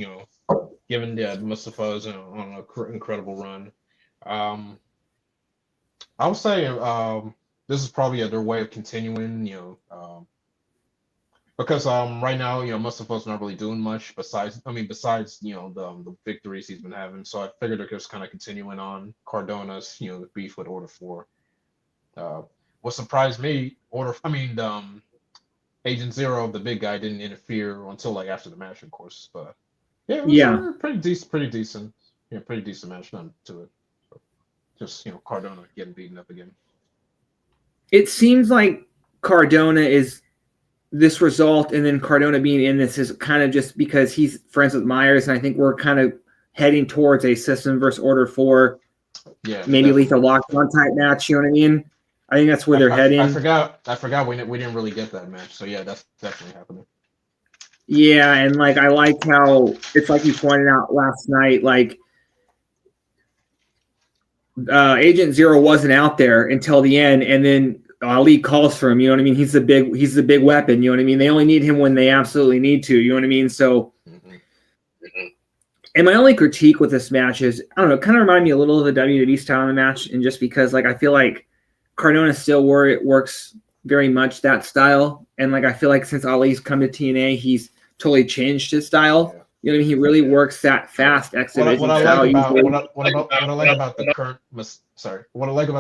Given Mustafa's on an incredible run. I would say this is probably their way of continuing. Because right now Mustafa's not really doing much besides the victories he's been having. So I figured they're just kind of continuing on Cardona's the beef with Order 4. What surprised me, Agent Zero, the big guy, didn't interfere until like after the match, of course. But yeah, it was pretty decent. Yeah, pretty decent match done to it. Just Cardona getting beaten up again. It seems like Cardona is this result, and then Cardona being in this is kind of just because he's friends with Myers, and I think we're kind of heading towards a System versus Order 4. Yeah, maybe lethal lockdown type match. You know what I mean? I think that's where they're heading. I forgot we didn't really get that match. So yeah, that's definitely happening. Yeah, and like I like how it's like you pointed out last night, like Agent Zero wasn't out there until the end, and then Ali calls for him. You know what I mean? He's the big weapon. You know what I mean? They only need him when they absolutely need to. You know what I mean? So, and my only critique with this match is I don't know, kind of remind me a little of the WWE style of the match, and just because like I feel like Cardona still works very much that style, and like I feel like since Ali's come to TNA, he's totally changed his style. Yeah. You know what I mean? He really works that fast X Division style. What I like about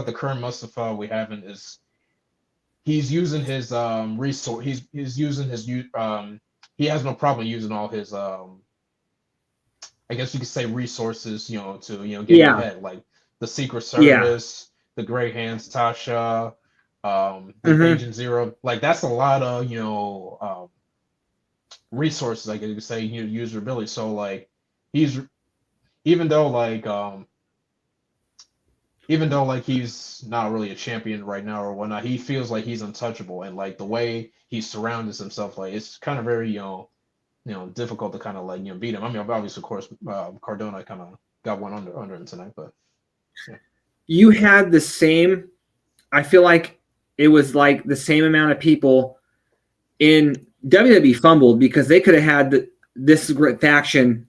the current Mustafa we have is he's using his resource. He's using his he has no problem using all his I guess you could say resources, to get ahead, like the Secret Service, the Gray Hands, Tasha, Agent Zero. Like that's a lot of resources, I guess you could say, user ability. So like he's even though he's not really a champion right now or whatnot, he feels like he's untouchable, and like the way he surrounds himself, like it's kind of very difficult to kind of like beat him. I mean, obviously, of course, Cardona kind of got one under him tonight, but yeah. You had the same. I feel like it was like the same amount of people in WWE fumbled because they could have had this great faction,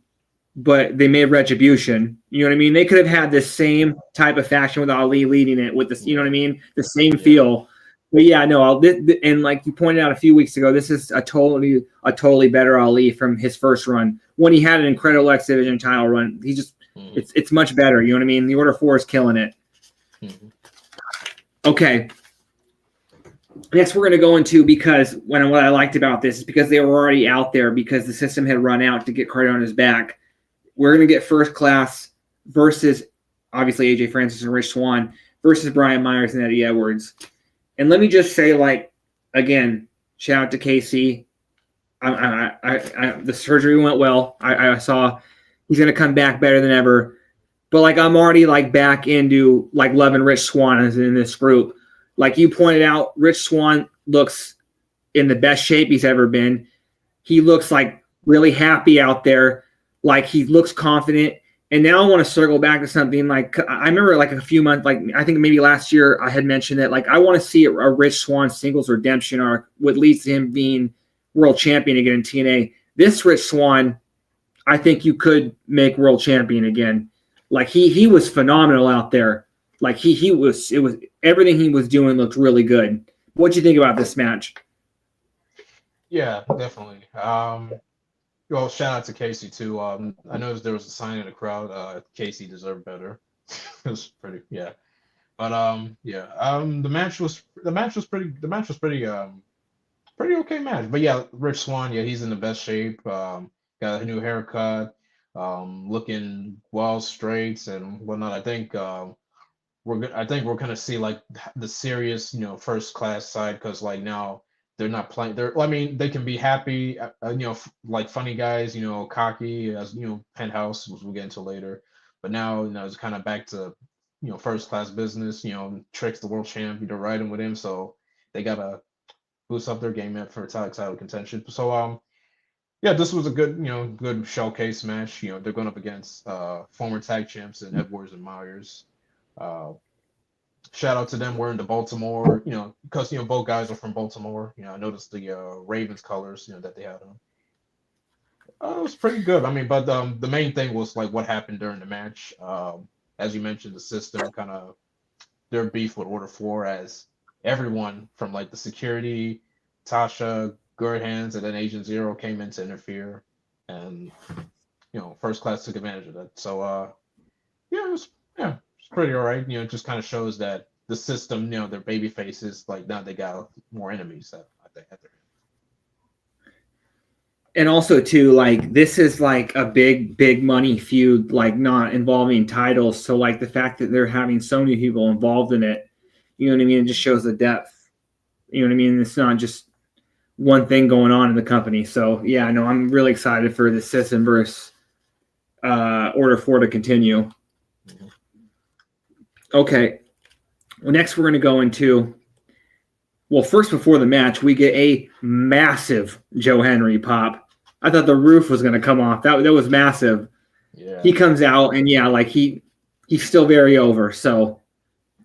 but they made Retribution. You know what I mean? They could have had the same type of faction with Ali leading it with this. You know what I mean? The same feel. But yeah, no, and like you pointed out a few weeks ago, this is a totally better Ali from his first run when he had an incredible X Division title run. He just it's much better. You know what I mean? The Order 4 is killing it. Okay. Next, we're going to go into because what I liked about this is because they were already out there because the system had run out to get Cardona's back. We're going to get First Class versus obviously AJ Francis and Rich Swann versus Brian Myers and Eddie Edwards. And let me just say, like, again, shout out to Casey. The surgery went well. I saw he's going to come back better than ever. But, like, I'm already, like, back into, like, loving Rich Swann as in this group. Like you pointed out, Rich Swann looks in the best shape he's ever been. He looks, like, really happy out there. Like, he looks confident. And now I want to circle back to something like I remember like a few months, like I think maybe last year I had mentioned that like I want to see a Rich Swann singles redemption arc, what leads to him being world champion again in TNA. This Rich Swann, I think you could make world champion again. Like he was phenomenal out there. Like it was everything he was doing looked really good. What'd you think about this match? Yeah, definitely. Well, shout out to Casey too. I noticed there was a sign in the crowd. Casey deserved better. It was pretty, yeah. But the match was pretty okay match. But yeah, Rich Swann, yeah, he's in the best shape. Got a new haircut, looking well straight and whatnot. I think we're gonna see like the serious, First Class side because like now. They're not playing. They can be happy, like funny guys, cocky as Penthouse, which we'll get into later. But now, it's kind of back to, First Class business. Trick's the world champ. They're riding with him, so they gotta boost up their game for title contention. So, yeah, this was a good, good showcase match. They're going up against former tag champs and Edwards and Myers. shout out to them wearing the Baltimore, because both guys are from Baltimore. I noticed the Ravens colors, that they had on. It was pretty good. I mean, but the main thing was like what happened during the match. As you mentioned, the system kind of their beef with Order 4 as everyone from like the security, Tasha, Good Hands, and then Agent Zero came in to interfere, and First Class took advantage of that. So it's pretty all right. It just kind of shows that the system, their baby faces, like now they got more enemies at their And also too, like this is like a big money feud, like not involving titles. So like the fact that they're having so many people involved in it, you know what I mean? It just shows the depth. You know what I mean? It's not just one thing going on in the company. So yeah, no, I'm really excited for the system versus Order 4 to continue. Okay. Well, next we're going to go into, well, first before the match, we get a massive Joe Henry pop. I thought the roof was going to come off. That was massive. Yeah. He comes out and yeah, like he's still very over. So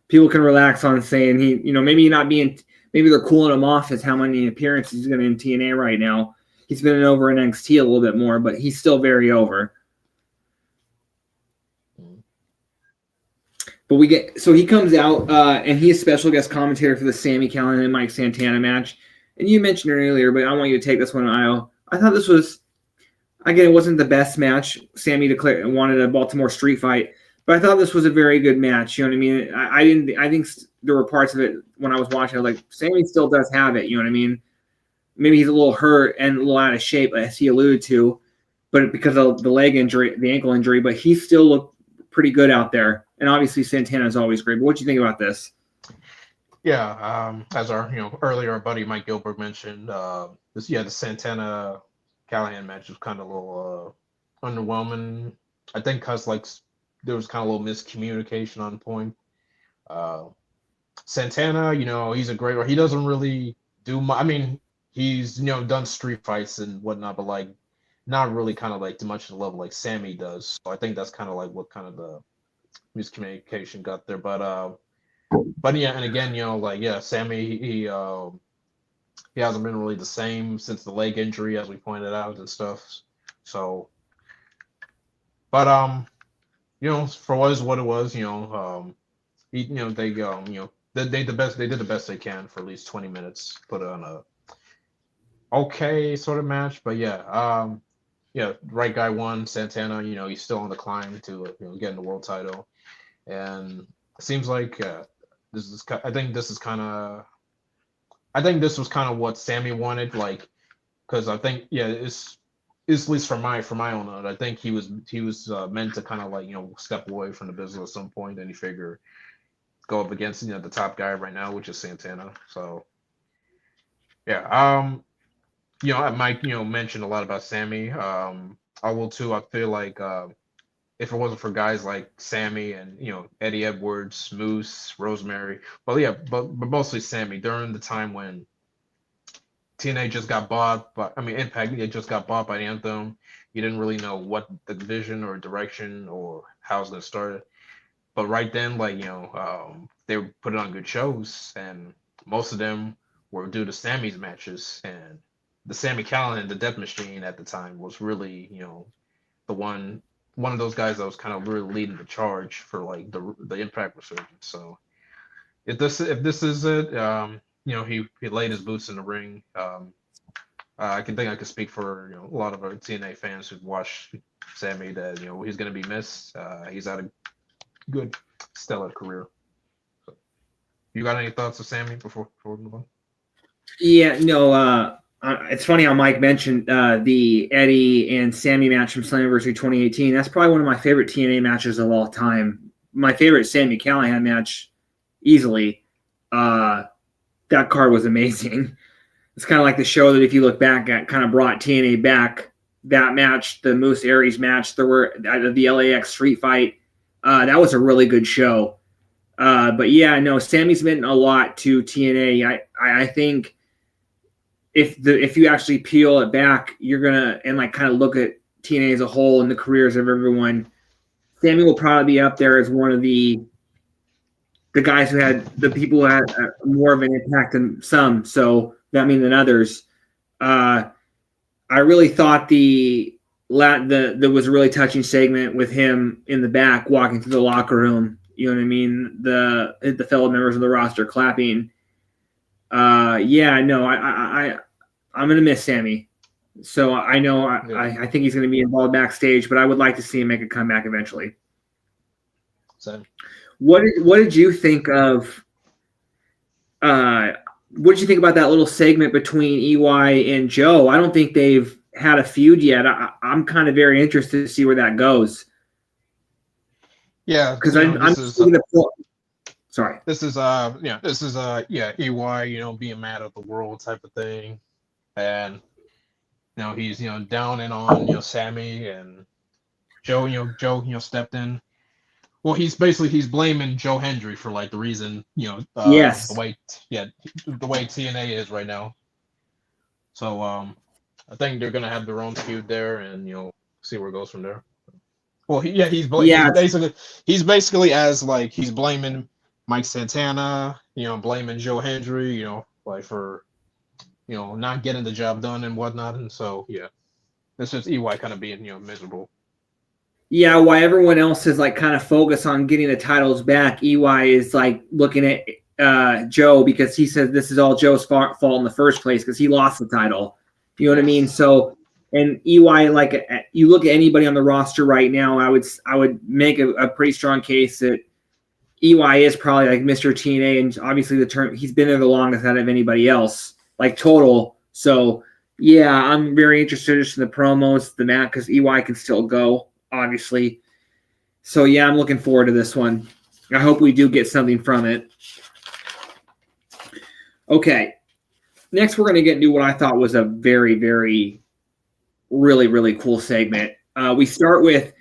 people can relax on saying maybe they're cooling him off as how many appearances he's going to in TNA right now. He's been over in NXT a little bit more, but he's still very over. But he comes out and he's special guest commentator for the Sami Callihan and Mike Santana match. And you mentioned it earlier, but I want you to take this one, Io. I thought this was, again, it wasn't the best match. Sami wanted a Baltimore street fight, but I thought this was a very good match. You know what I mean? I think there were parts of it when I was watching, I was like, Sami still does have it. You know what I mean? Maybe he's a little hurt and a little out of shape, as he alluded to, but because of the leg injury, the ankle injury, but he still looked pretty good out there. And obviously Santana is always great. But what do you think about this? Yeah, as our earlier our buddy Mike Gilbert mentioned, the Santana Callihan match was kind of a little underwhelming. I think because like there was kind of a little miscommunication on point. Santana, he's a great. He doesn't really do much. I mean, he's done street fights and whatnot, but like not really kind of like too much to the level like Sami does. So I think that's kind of like what kind of the miscommunication got there. But yeah, and again, Sami he hasn't been really the same since the leg injury, as we pointed out and stuff. So, but for what it was, they did the best they can for at least 20 minutes, put on a okay sort of match. But right guy won. Santana, he's still on the climb to getting the world title, and it seems like I think this was kind of what Sami wanted, like, because I think it's at least from my own note, I think he was meant to kind of like step away from the business at some point, and he figured go up against the top guy right now, which is Santana. So yeah, Mike mentioned a lot about Sami. I will too. I feel like if it wasn't for guys like Sami and Eddie Edwards, Moose, Rosemary, but mostly Sami during the time when TNA just got bought, Impact just got bought by Anthem. You didn't really know what the vision or direction or how it's gonna start. But right then, they were putting on good shows, and most of them were due to Sami's matches. And the Sami Callihan, the Death Machine at the time, was really the one of those guys that was kind of really leading the charge for like the Impact resurgence. So if this is it, he laid his boots in the ring. I can speak for a lot of our TNA fans who've watched Sami that he's going to be missed. He's had a good stellar career. So, you got any thoughts of Sami before we move on? Yeah, no. It's funny how Mike mentioned the Eddie and Sami match from Slammiversary 2018. That's probably one of my favorite TNA matches of all time. My favorite Sami Callihan match, easily. That card was amazing. It's kind of like the show that, if you look back at, kind of brought TNA back. That match, the Moose Aries match, there were the LAX street fight. That was a really good show. But yeah, no, Sami's meant a lot to TNA. I think if you actually peel it back, you're gonna and like kind of look at TNA as a whole and the careers of everyone, Sami will probably be up there as one of the the guys the people who had more of an impact than some, so that means than others. I really thought there was a really touching segment with him in the back walking through the locker room. You know what I mean? The fellow members of the roster clapping. I'm gonna miss Sami. So I know I think he's gonna be involved backstage, but I would like to see him make a comeback eventually. Same. What did you think of? What did you think about that little segment between EY and Joe? I don't think they've had a feud yet. I'm kind of very interested to see where that goes. Yeah, because sorry. This is EY, being mad at the world type of thing, and he's down and on Sami, and Joe stepped in. Well, he's blaming Joe Hendry for like the reason yes, the way TNA is right now. So I think they're gonna have their own feud there, and see where it goes from there. Well, he's basically as like he's blaming Mike Santana, blaming Joe Hendry, like for not getting the job done and whatnot, and so it's just EY kind of being miserable. Yeah, while everyone else is like kind of focused on getting the titles back, EY is like looking at Joe because he says this is all Joe's fault in the first place because he lost the title. You know what I mean? So, and EY, like you look at anybody on the roster right now, I would make a pretty strong case that EY is probably like Mr. TNA, and obviously he's been there the longest out of anybody else, like total. So yeah, I'm very interested in the promos, the match, because EY can still go. Obviously. So, yeah, I'm looking forward to this one. I hope we do get something from it. Okay. Next, we're going to get into what I thought was a very, very, really, really cool segment. We start with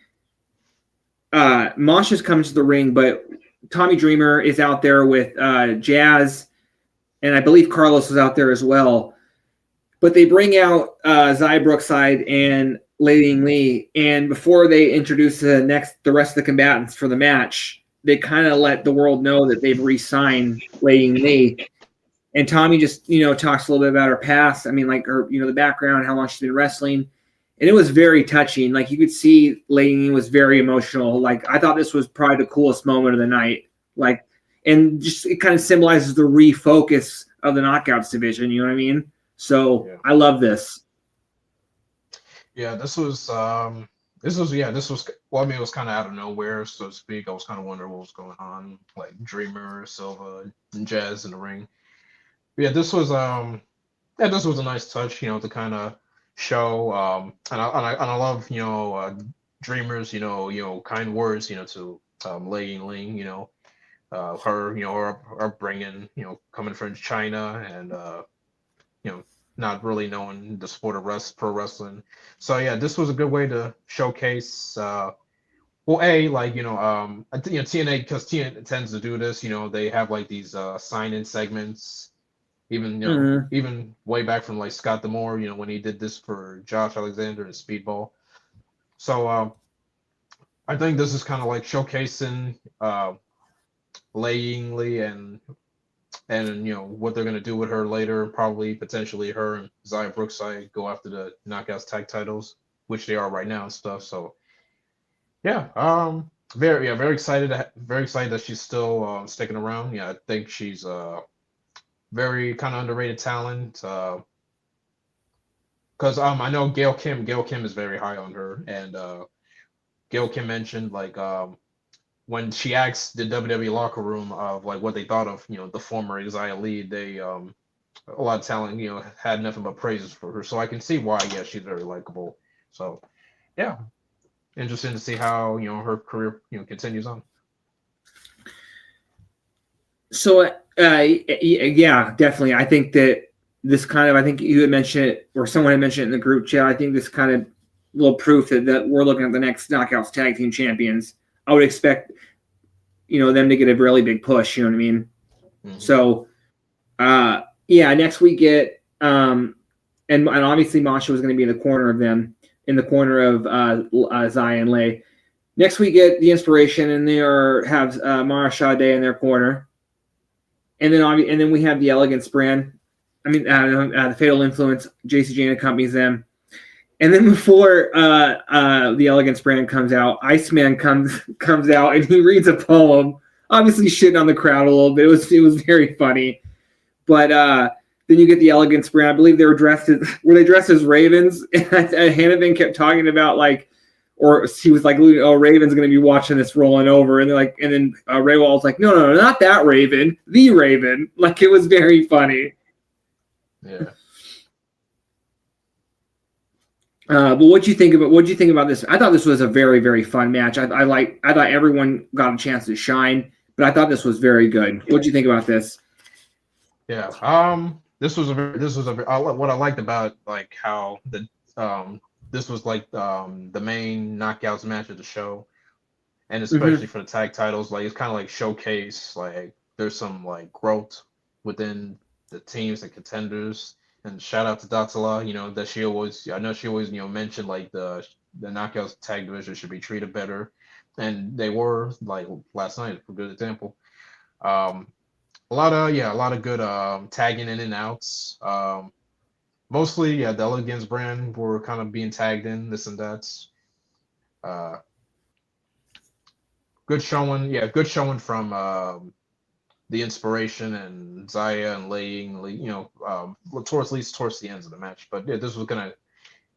Masha's coming to the ring, but Tommy Dreamer is out there with Jazz, and I believe Carlos is out there as well. But they bring out Xia Brookside and Lei Ying Lee, and before they introduce the rest of the combatants for the match, they kind of let the world know that they've re-signed Lei Ying Lee. And Tommy just talks a little bit about her past. I mean, like her the background, how long she's been wrestling, and it was very touching. Like you could see Lei Ying Lee was very emotional. Like I thought this was probably the coolest moment of the night. Like, and just it kind of symbolizes the refocus of the Knockouts division. You know what I mean? So yeah. I love this. Yeah, this was well, I mean, it was kind of out of nowhere, so to speak. I was kind of wondering what was going on, like Dreamer, Silva, and Jazz in the ring. But yeah, this was a nice touch, to kind of show, and I love, Dreamer's, kind words, to Lei Ying Lee, her upbringing, coming from China and not really knowing the sport of pro wrestling. So yeah, this was a good way to showcase TNA, because TNA tends to do this, they have like these sign-in segments, even even way back from like Scott D'Amore, when he did this for Josh Alexander and Speedball. So I think this is kind of like showcasing Lei Ying Lee and what they're going to do with her later. Probably potentially her and Xia Brookside go after the Knockouts tag titles, which they are right now and stuff. So yeah, very excited that she's still sticking around. Yeah, I think she's very kind of underrated talent, because I know Gail Kim is very high on her, and Gail Kim mentioned like when she asked the WWE locker room of like what they thought of the former Xia Lee, they a lot of talent had nothing but praises for her. So I can see why she's very likable. So yeah, interesting to see how her career continues on. So yeah, definitely. I think that this I think you had mentioned it, or someone had mentioned it in the group chat. I think this kind of little proof that we're looking at the next Knockouts tag team champions. I would expect, them to get a really big push. You know what I mean? Mm-hmm. So, next we get, and obviously Masha was going to be in the corner of them, in the corner of Xia and Lei. Next we get the Inspiration, and they have Mara Sade in their corner, and then we have the Elegance brand. I mean, the Fatal Influence. JC Jane accompanies them, and then before the Elegance brand comes out, Iceman comes out and he reads a poem, obviously shitting on the crowd a little bit. It was very funny, but then you get the Elegance brand. I believe were they dressed as ravens? And Hannafin kept talking about like. Or he was like, "Oh, Raven's going to be watching this rolling over," and then Ray Wall was like, "No, not that Raven, the Raven." Like, it was very funny. Yeah. But what do you think about this? I thought this was a very, very fun match. I thought everyone got a chance to shine, but I thought this was very good. What do you think about this? Yeah. What I liked about like how this was like the main knockouts match of the show, and especially for the tag titles, like it's kind of like showcase like there's some like growth within the teams and contenders. And shout out to Datala, I know she always mentioned like the knockouts tag division should be treated better, and they were like last night a good example. A lot of good tagging in and outs. Mostly, the Elegance brand were kind of being tagged in, this and that. Good showing from the Inspiration and Zaya and Ying, towards the ends of the match. But yeah, this was kind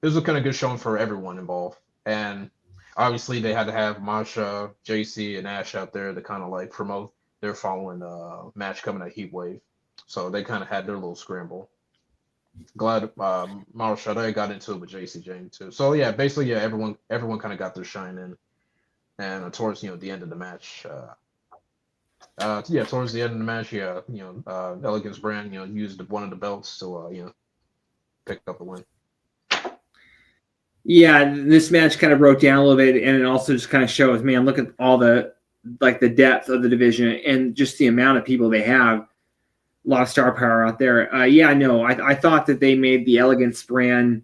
of good showing for everyone involved. And obviously they had to have Masha, JC, and Ash out there to kind of like promote their following match coming at Heatwave. So they kind of had their little scramble. Glad Mara Sade got into it with JC Jane too. So yeah, basically everyone kind of got their shine in, and towards the end of the match, towards the end of the match, Elegance brand used one of the belts to pick up the win. Yeah, this match kind of broke down a little bit, and it also just kind of shows, man, look at all the depth of the division and just the amount of people they have. A lot of star power out there. I thought that they made the Elegance brand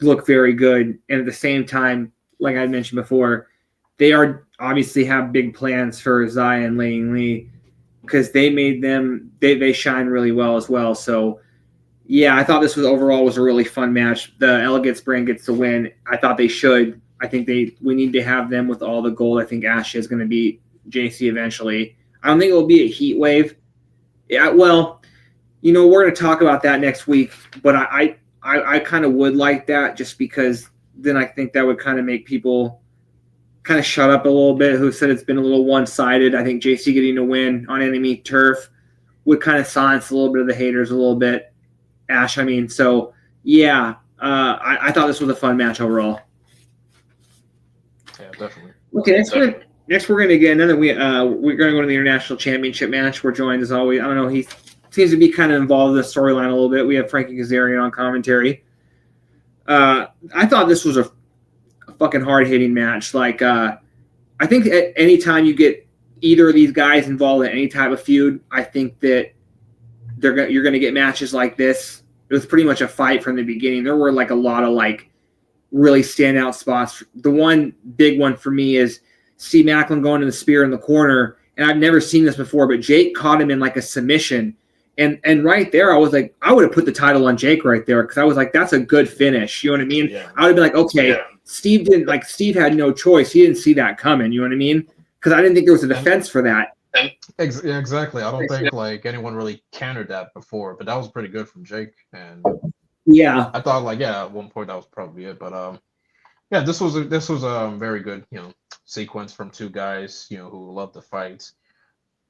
look very good. And at the same time, like I mentioned before, they are obviously have big plans for Zaya and Ying Lee because they made them, they shine really well as well. So, yeah, I thought this was a really fun match. The Elegance brand gets the win. I thought they should. I think we need to have them with all the gold. I think Ash is going to beat JC eventually. I don't think it will be a heat wave. Yeah, well, we're going to talk about that next week, but I kind of would like that just because then I think that would kind of make people kind of shut up a little bit who said it's been a little one-sided. I think JC getting a win on enemy turf would kind of silence a little bit of the haters a little bit. Ash, so yeah, I thought this was a fun match overall. Yeah, definitely. Okay, next we're going to get another. We're going to go to the International Championship match. We're joined as always. I don't know, he seems to be kind of involved in the storyline a little bit. We have Frankie Kazarian on commentary. I thought this was a fucking hard-hitting match. Like, I think at any time you get either of these guys involved in any type of feud, I think that you're going to get matches like this. It was pretty much a fight from the beginning. There were like a lot of like really standout spots. The one big one for me is Steve Maclin going to the spear in the corner, and I've never seen this before, but Jake caught him in like a submission. And right there, I was like, I would have put the title on Jake right there because I was like, that's a good finish. You know what I mean? Yeah. I would have been like, okay, yeah. Steve had no choice. He didn't see that coming. You know what I mean? Because I didn't think there was a defense for that. Exactly. I don't think like anyone really countered that before, but that was pretty good from Jake. And yeah, I thought like, at one point that was probably it. But this was a very good sequence from two guys who love to fight.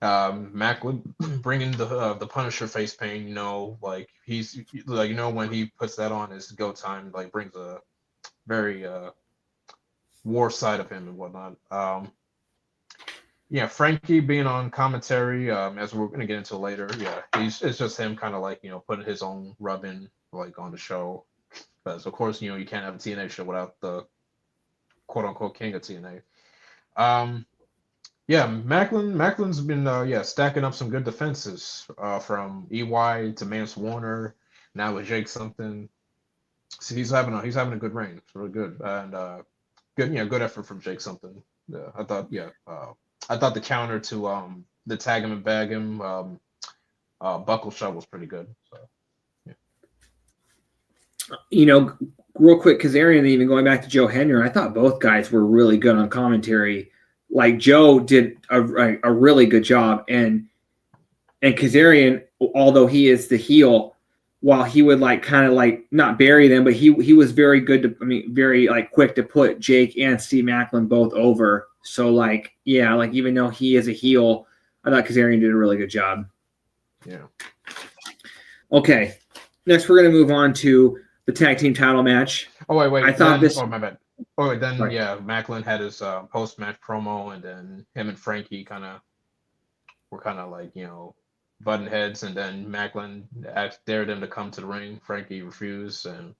Maclin bringing the Punisher face paint, like he's like when he puts that on his go time, like brings a very war side of him and whatnot. Frankie being on commentary, as we're gonna get into later, it's just him kind of like putting his own rub in like on the show, because of course you can't have a TNA show without the quote unquote king of TNA. Maclin's been stacking up some good defenses from EY to Mance Warner, now with Jake something. So he's having a good reign. It's really good, and good effort from Jake something. I thought I thought the counter to the tag him and bag him buckle shove was pretty good. So Real quick, Kazarian, even going back to Joe Henry, I thought both guys were really good on commentary. Like Joe did a really good job, and Kazarian, although he is the heel, while he would kind of not bury them, but he was very good very quick to put Jake and Steve Maclin both over. So even though he is a heel, I thought Kazarian did a really good job. Yeah. Okay. Next, we're going to move on to the tag team title match. Oh, wait. I thought this. Oh, my bad. Oh, wait, then, Sorry. yeah, Maclin had his post-match promo, and then him and Frankie were button heads, and then Maclin dared him to come to the ring. Frankie refused, and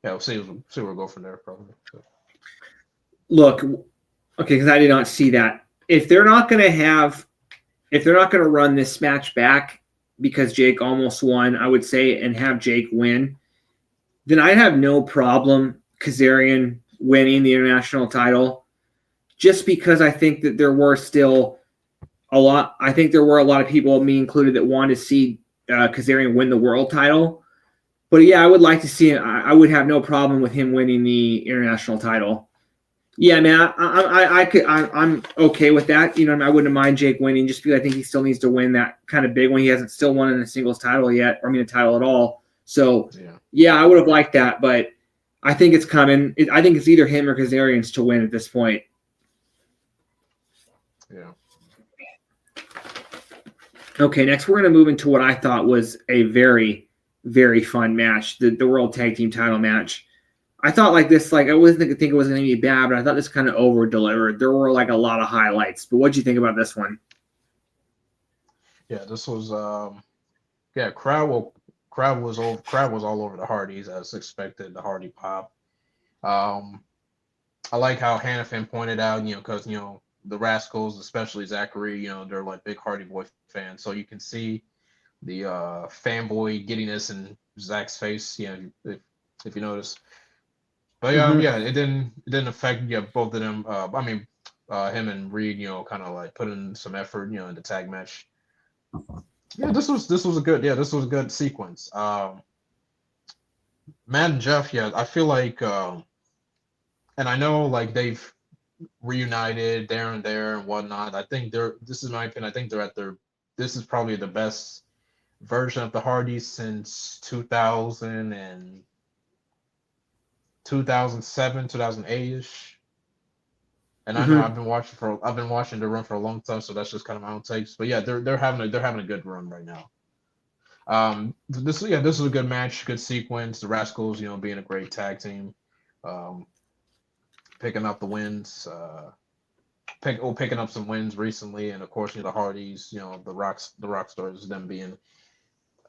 yeah, we'll see where we'll go from there, probably. So. Look, okay, because I did not see that. If they're not going to run this match back because Jake almost won, I would say, and have Jake win, then I'd have no problem Kazarian winning the international title, just because I think that there were still a lot of people, me included, that wanted to see Kazarian win the world title. But yeah, I would like to see it. I would have no problem with him winning the international title. Yeah, man, I'm okay with that. I wouldn't mind Jake winning, just because I think he still needs to win that kind of big one. He hasn't still won in a singles title yet, or a title at all. So yeah, I would have liked that, but I think it's coming. I think it's either him or Kazarian's to win at this point. Yeah. Okay, next we're going to move into what I thought was a very, very fun match, the World Tag Team title match. I thought I wasn't think it was going to be bad, but I thought this kind of over-delivered. There were a lot of highlights. But what did you think about this one? Yeah, this was crowd was all over the Hardys as expected. The Hardy pop. I like how Hannafin pointed out, because the Rascalz, especially Zachary, they're big Hardy Boy fans, so you can see the fanboy giddiness in Zach's face, if you notice. But it didn't affect both of them. Him and Reed, put in some effort, in the tag match. Yeah, this was a good sequence. Matt and Jeff, I feel like, and I know they've reunited there and whatnot. I think this is my opinion. I think this is probably the best version of the Hardys since 2007, 2008-ish. And I know I've been watching the run for a long time, so that's just kind of my own takes. But yeah, they're having a good run right now. This is a good match, good sequence. The Rascalz, being a great tag team, picking up the wins, picking up some wins recently, and of course, the Hardys, the Rock Stars, them being,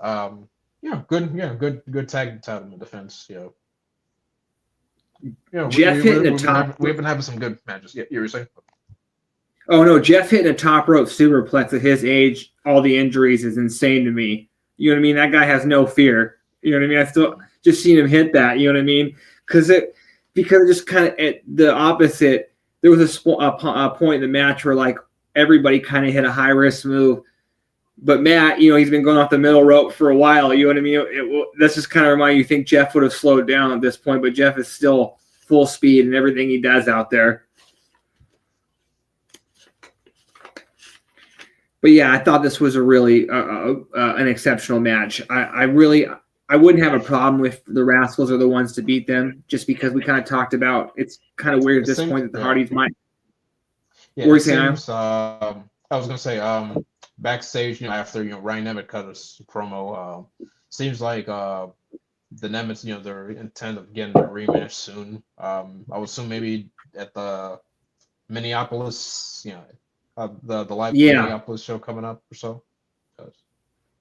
good tag title defense, Jeff hitting the top. We've been having some good matches. Yeah, you were saying? Oh no, Jeff hitting a top rope superplex at his age, all the injuries, is insane to me. You know what I mean? That guy has no fear. You know what I mean? I still just seen him hit that. You know what I mean? Because just kind of at the opposite. There was a point in the match where everybody kind of hit a high risk move, but Matt, he's been going off the middle rope for a while. You know what I mean? That's just kind of remind you think Jeff would have slowed down at this point, but Jeff is still full speed in everything he does out there. But yeah, I thought this was a really an exceptional match. I wouldn't have a problem with the Rascalz are the ones to beat them, just because we kind of talked about it's kind of weird at this point that the Hardys might. Yeah, it seems, I was gonna say backstage, after Ryan Nemeth cut his promo, seems like the Nemeths, their intent of getting a rematch soon. I would assume maybe at the Minneapolis, the live Minneapolis show coming up or so.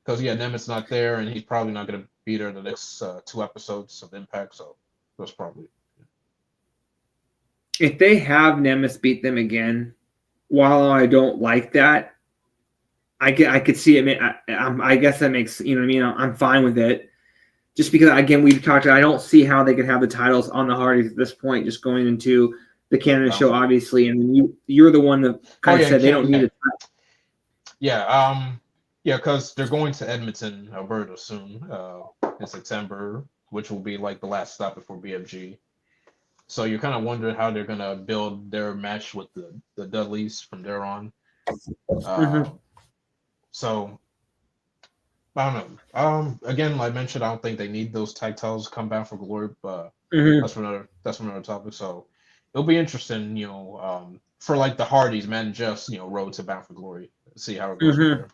Because Nemeth's not there, and he's probably not going to be there the next 2 episodes of Impact, so that's probably it. If they have Nemeth beat them again, while I don't like that, I could see it. I guess that makes, you know what I mean? I'm fine with it. Just because, again, we've talked about, I don't see how they could have the titles on the Hardys at this point, just going into the Canada show, obviously, and then you're the one that kind of said they don't need it. Yeah, because they're going to Edmonton, Alberta soon in September, which will be like the last stop before BFG. So you're kind of wondering how they're gonna build their match with the Dudleys from there on. So I don't know. Again, like I mentioned, I don't think they need those tag titles to come back for Glory, but that's for another topic. So it'll be interesting, for like the Hardys, man, just road to Bound for Glory. See how it goes from there.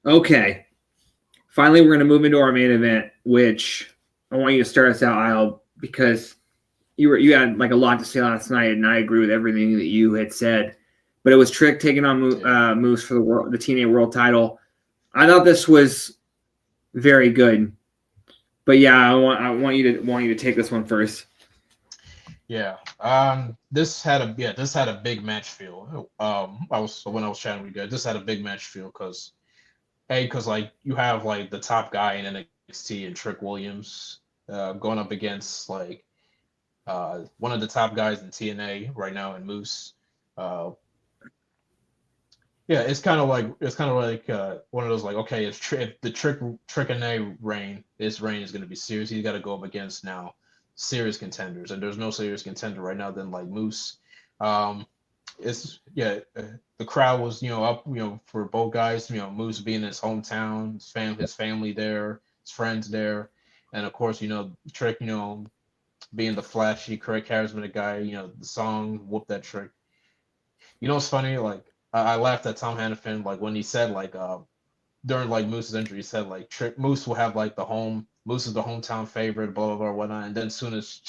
Okay. Finally, we're going to move into our main event, which I want you to start us out, Isle, because you had like a lot to say last night, and I agree with everything that you had said. But it was Trick taking on Moose for the TNA World Title. I thought this was very good, but yeah, I want you to take this one first. Yeah. This had a big match feel. When I was chatting with you guys, this had a big match feel because like you have like the top guy in NXT and Trick Williams going up against like one of the top guys in TNA right now in Moose. Yeah, it's kind of like one of those like, okay, if the Trick and A reign is going to be serious, he's got to go up against now serious contenders, and there's no serious contender right now than like Moose. The crowd was up for both guys. Moose being in his hometown, his family there, his friends there, and of course Trick being the flashy, charismatic guy. The song "Whoop That Trick." It's funny, like I laughed at Tom Hannafin like when he said like during like Moose's injury, he said like Moose will have like Moose is the hometown favorite, blah blah blah, whatnot. And then soon as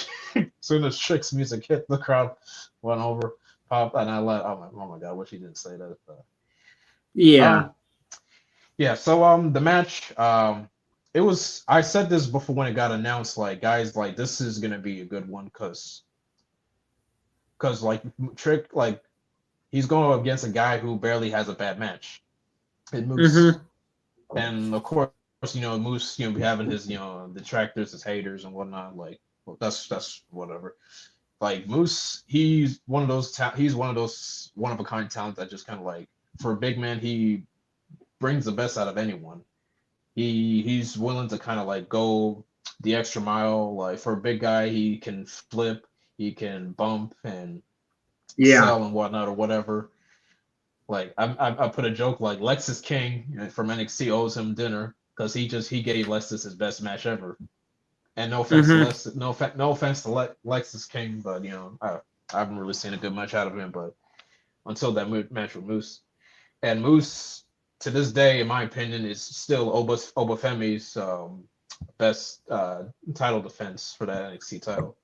Trick's music hit, the crowd went over, popped, and I laughed. I'm like, oh my god, I wish he didn't say that. Yeah. So the match, it was. I said this before when it got announced. Like guys, like this is gonna be a good one because like Trick, like he's going against a guy who barely has a bad match. And Moose, and of course, Moose, having his, detractors, his haters and whatnot. Like, well, that's whatever. Like Moose, he's one of those one of a kind talent that just kind of like, for a big man, he brings the best out of anyone. He's willing to kind of like go the extra mile. Like for a big guy, he can flip, he can bump and sell and whatnot or whatever. Like I put a joke like Lexus King from NXT owes him dinner because he gave Lexus his best match ever. And no offense to Lexus King, but I haven't really seen a good match out of him. But until that match with Moose, and Moose to this day, in my opinion, is still Obafemi's best title defense for that NXT title.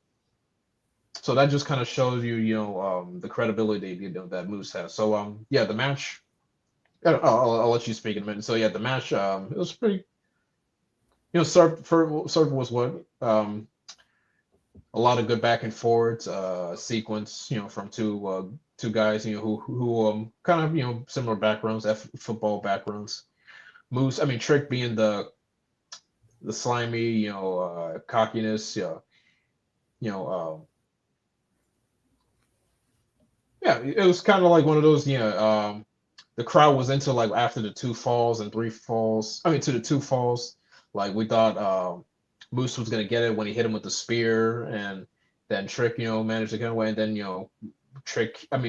So that just kind of shows you, the credibility that Moose has. So the match. I'll let you speak in a minute. So the match. It was pretty. Serve was what. A lot of good back and forwards sequence. From two guys. Who kind of similar backgrounds, football backgrounds. Moose. I mean Trick being the slimy, cockiness. Yeah, it was kind of like one of those, the crowd was into like after the 2 falls and 3 falls. I mean, to the 2 falls, like we thought Moose was gonna get it when he hit him with the spear, and then Trick, managed to get away, and then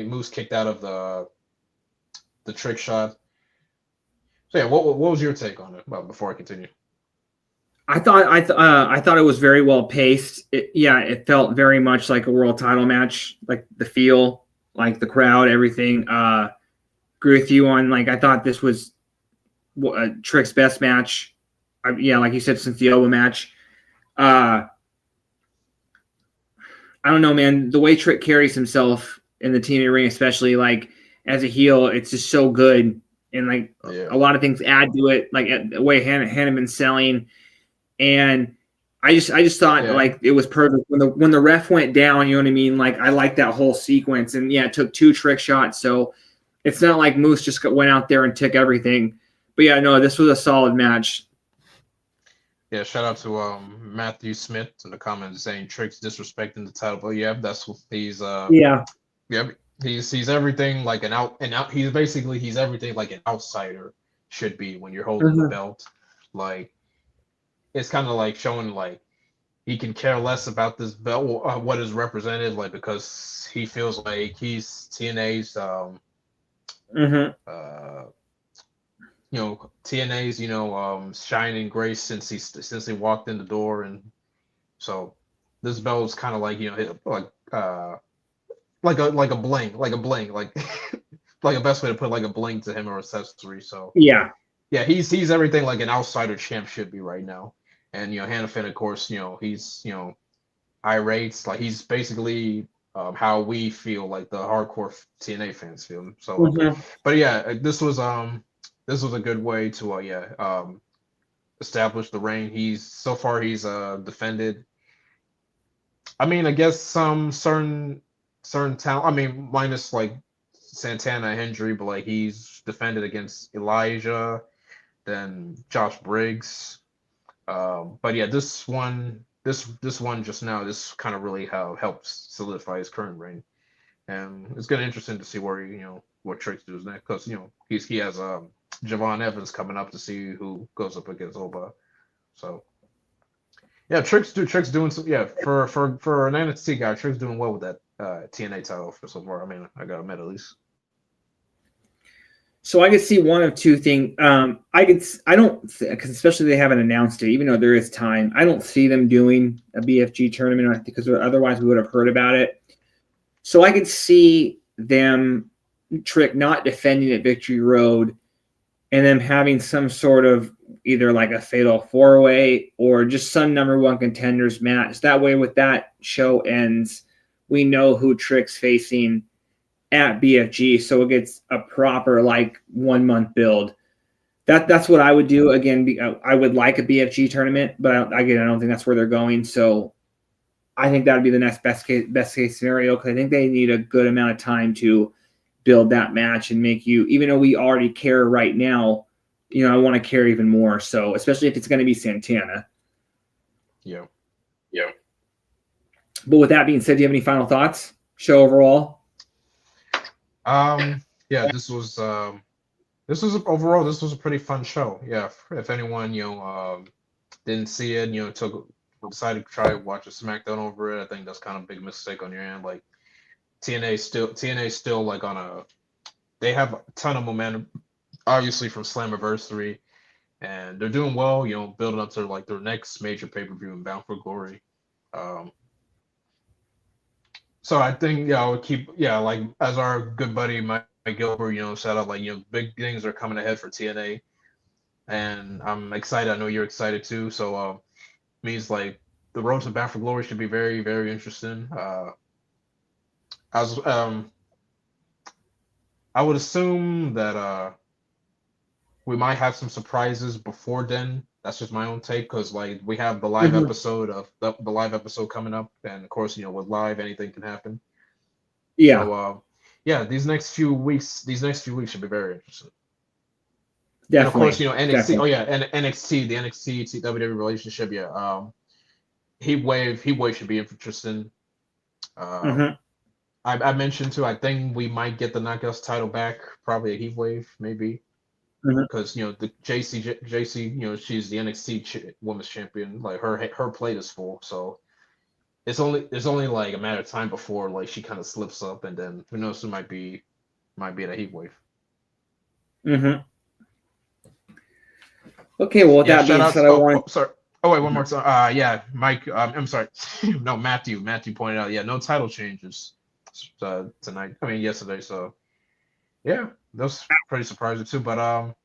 Moose kicked out of the Trick shot. So yeah, what was your take on it? Well, before I continue. I thought it was very well paced. It felt very much like a world title match, like the feel. Like the crowd, everything. Agree with you on like I thought this was Trick's best match. Like you said, since the Oba match. I don't know, man. The way Trick carries himself in the TNA ring, especially like as a heel, it's just so good. And like a lot of things add to it, like the way Hanneman's selling, and I just thought like it was perfect when the ref went down. You know what I mean? Like I like that whole sequence, and it took 2 Trick shots, so it's not like Moose just went out there and took everything. But this was a solid match. Yeah, shout out to Matthew Smith in the comments saying Trick's disrespecting the title. But yeah, that's what Yeah. yeah, he's everything like he's everything like an outsider should be when you're holding the Mhm. belt. Like it's kind of like showing like he can care less about this belt, what is represented, like because he feels like he's TNA's Mhm. TNA's shining grace since he walked in the door, and so this belt is kind of like like a bling, like like a best way to put like a bling to him or accessory. So Yeah. yeah, he's everything like an outsider champ should be right now. And Hannafin, of course, he's irate, like he's basically how we feel, like the hardcore TNA fans feel. So, Mhm. but yeah, this was a good way to establish the reign. He's defended. I mean, I guess some certain talent. I mean, minus like Santana injury, but like he's defended against Elijah, then Josh Briggs. But yeah, this one just now, this kind of really helps solidify his current reign, and it's gonna be interesting to see where what Trick's does next, because he has Javon Evans coming up to see who goes up against Oba. So yeah, Trick's doing some, yeah, for an NXT guy. Trick's doing well with that TNA title for so far. I mean, I got him at least. So I could see one of two things. I don't, because especially they haven't announced it, even though there is time. I don't see them doing a BFG tournament because otherwise we would have heard about it. So I could see them Trick not defending at Victory Road, and them having some sort of either like a fatal 4-way or just some number one contenders match. That way, with that show ends, we know who Trick's facing at BFG, so it gets a proper like 1 month build. That's what I would do. Again, I would like a BFG tournament, but I don't think that's where they're going. So I think that would be the next best case scenario, because I think they need a good amount of time to build that match and make you, even though we already care right now, I want to care even more. So especially if it's going to be Santana. Yeah. But with that being said, do you have any final thoughts? Show overall? Yeah, this was overall, this was a pretty fun show. Yeah, if anyone didn't see it, decided to try to watch a SmackDown over it, I think that's kind of a big mistake on your end. Like TNA still like they have a ton of momentum, obviously from Slammiversary, and they're doing well, building up to like their next major pay-per-view in Bound for Glory. So I think I would keep like as our good buddy Mike Gilbert said out, like big things are coming ahead for TNA, and I'm excited. I know you're excited too. So means like the road to Bound for Glory should be very, very interesting. I would assume that we might have some surprises before then. That's just my own take, because like we have the live episode of the live episode coming up, and of course with live anything can happen. Yeah. So yeah, these next few weeks should be very interesting. Definitely. And of course NXT. Definitely. Oh yeah, and NXT, the NXT WWE relationship. Yeah. Heat Wave should be interesting. I mentioned too, I think we might get the Knockouts title back, probably a Heat Wave, maybe. Because the JC, she's the NXT Women's Champion. Like her plate is full, so there's only like a matter of time before like she kind of slips up, and then who knows, who might be at a Heat Wave. Okay, well with that being said, sorry. Oh wait, one more time. Yeah, Mike. I'm sorry. No, Matthew. Matthew pointed out. Yeah, no title changes tonight. I mean yesterday. So yeah, that was pretty surprising too. But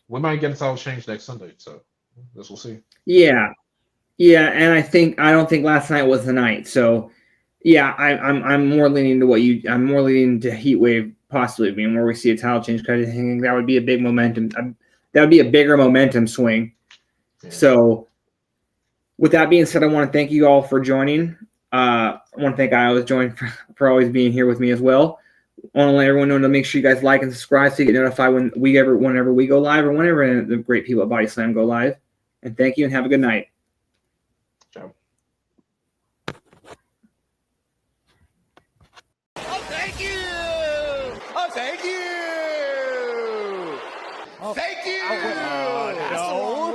we might get a title change next Sunday. So this we'll see. Yeah, and I don't think last night was the night. So yeah, I'm more leaning to I'm more leaning to Heat Wave possibly being where we see a title change, because I think that would be a big momentum. That would be a bigger momentum swing. Yeah. So with that being said, I want to thank you all for joining. I want to thank I always join for always being here with me as well. I want to let everyone know to make sure you guys like and subscribe so you get notified whenever we go live, or whenever the great people at Body Slam go live. And thank you and have a good night. Ciao. Oh, thank you! Oh, thank you! Thank you!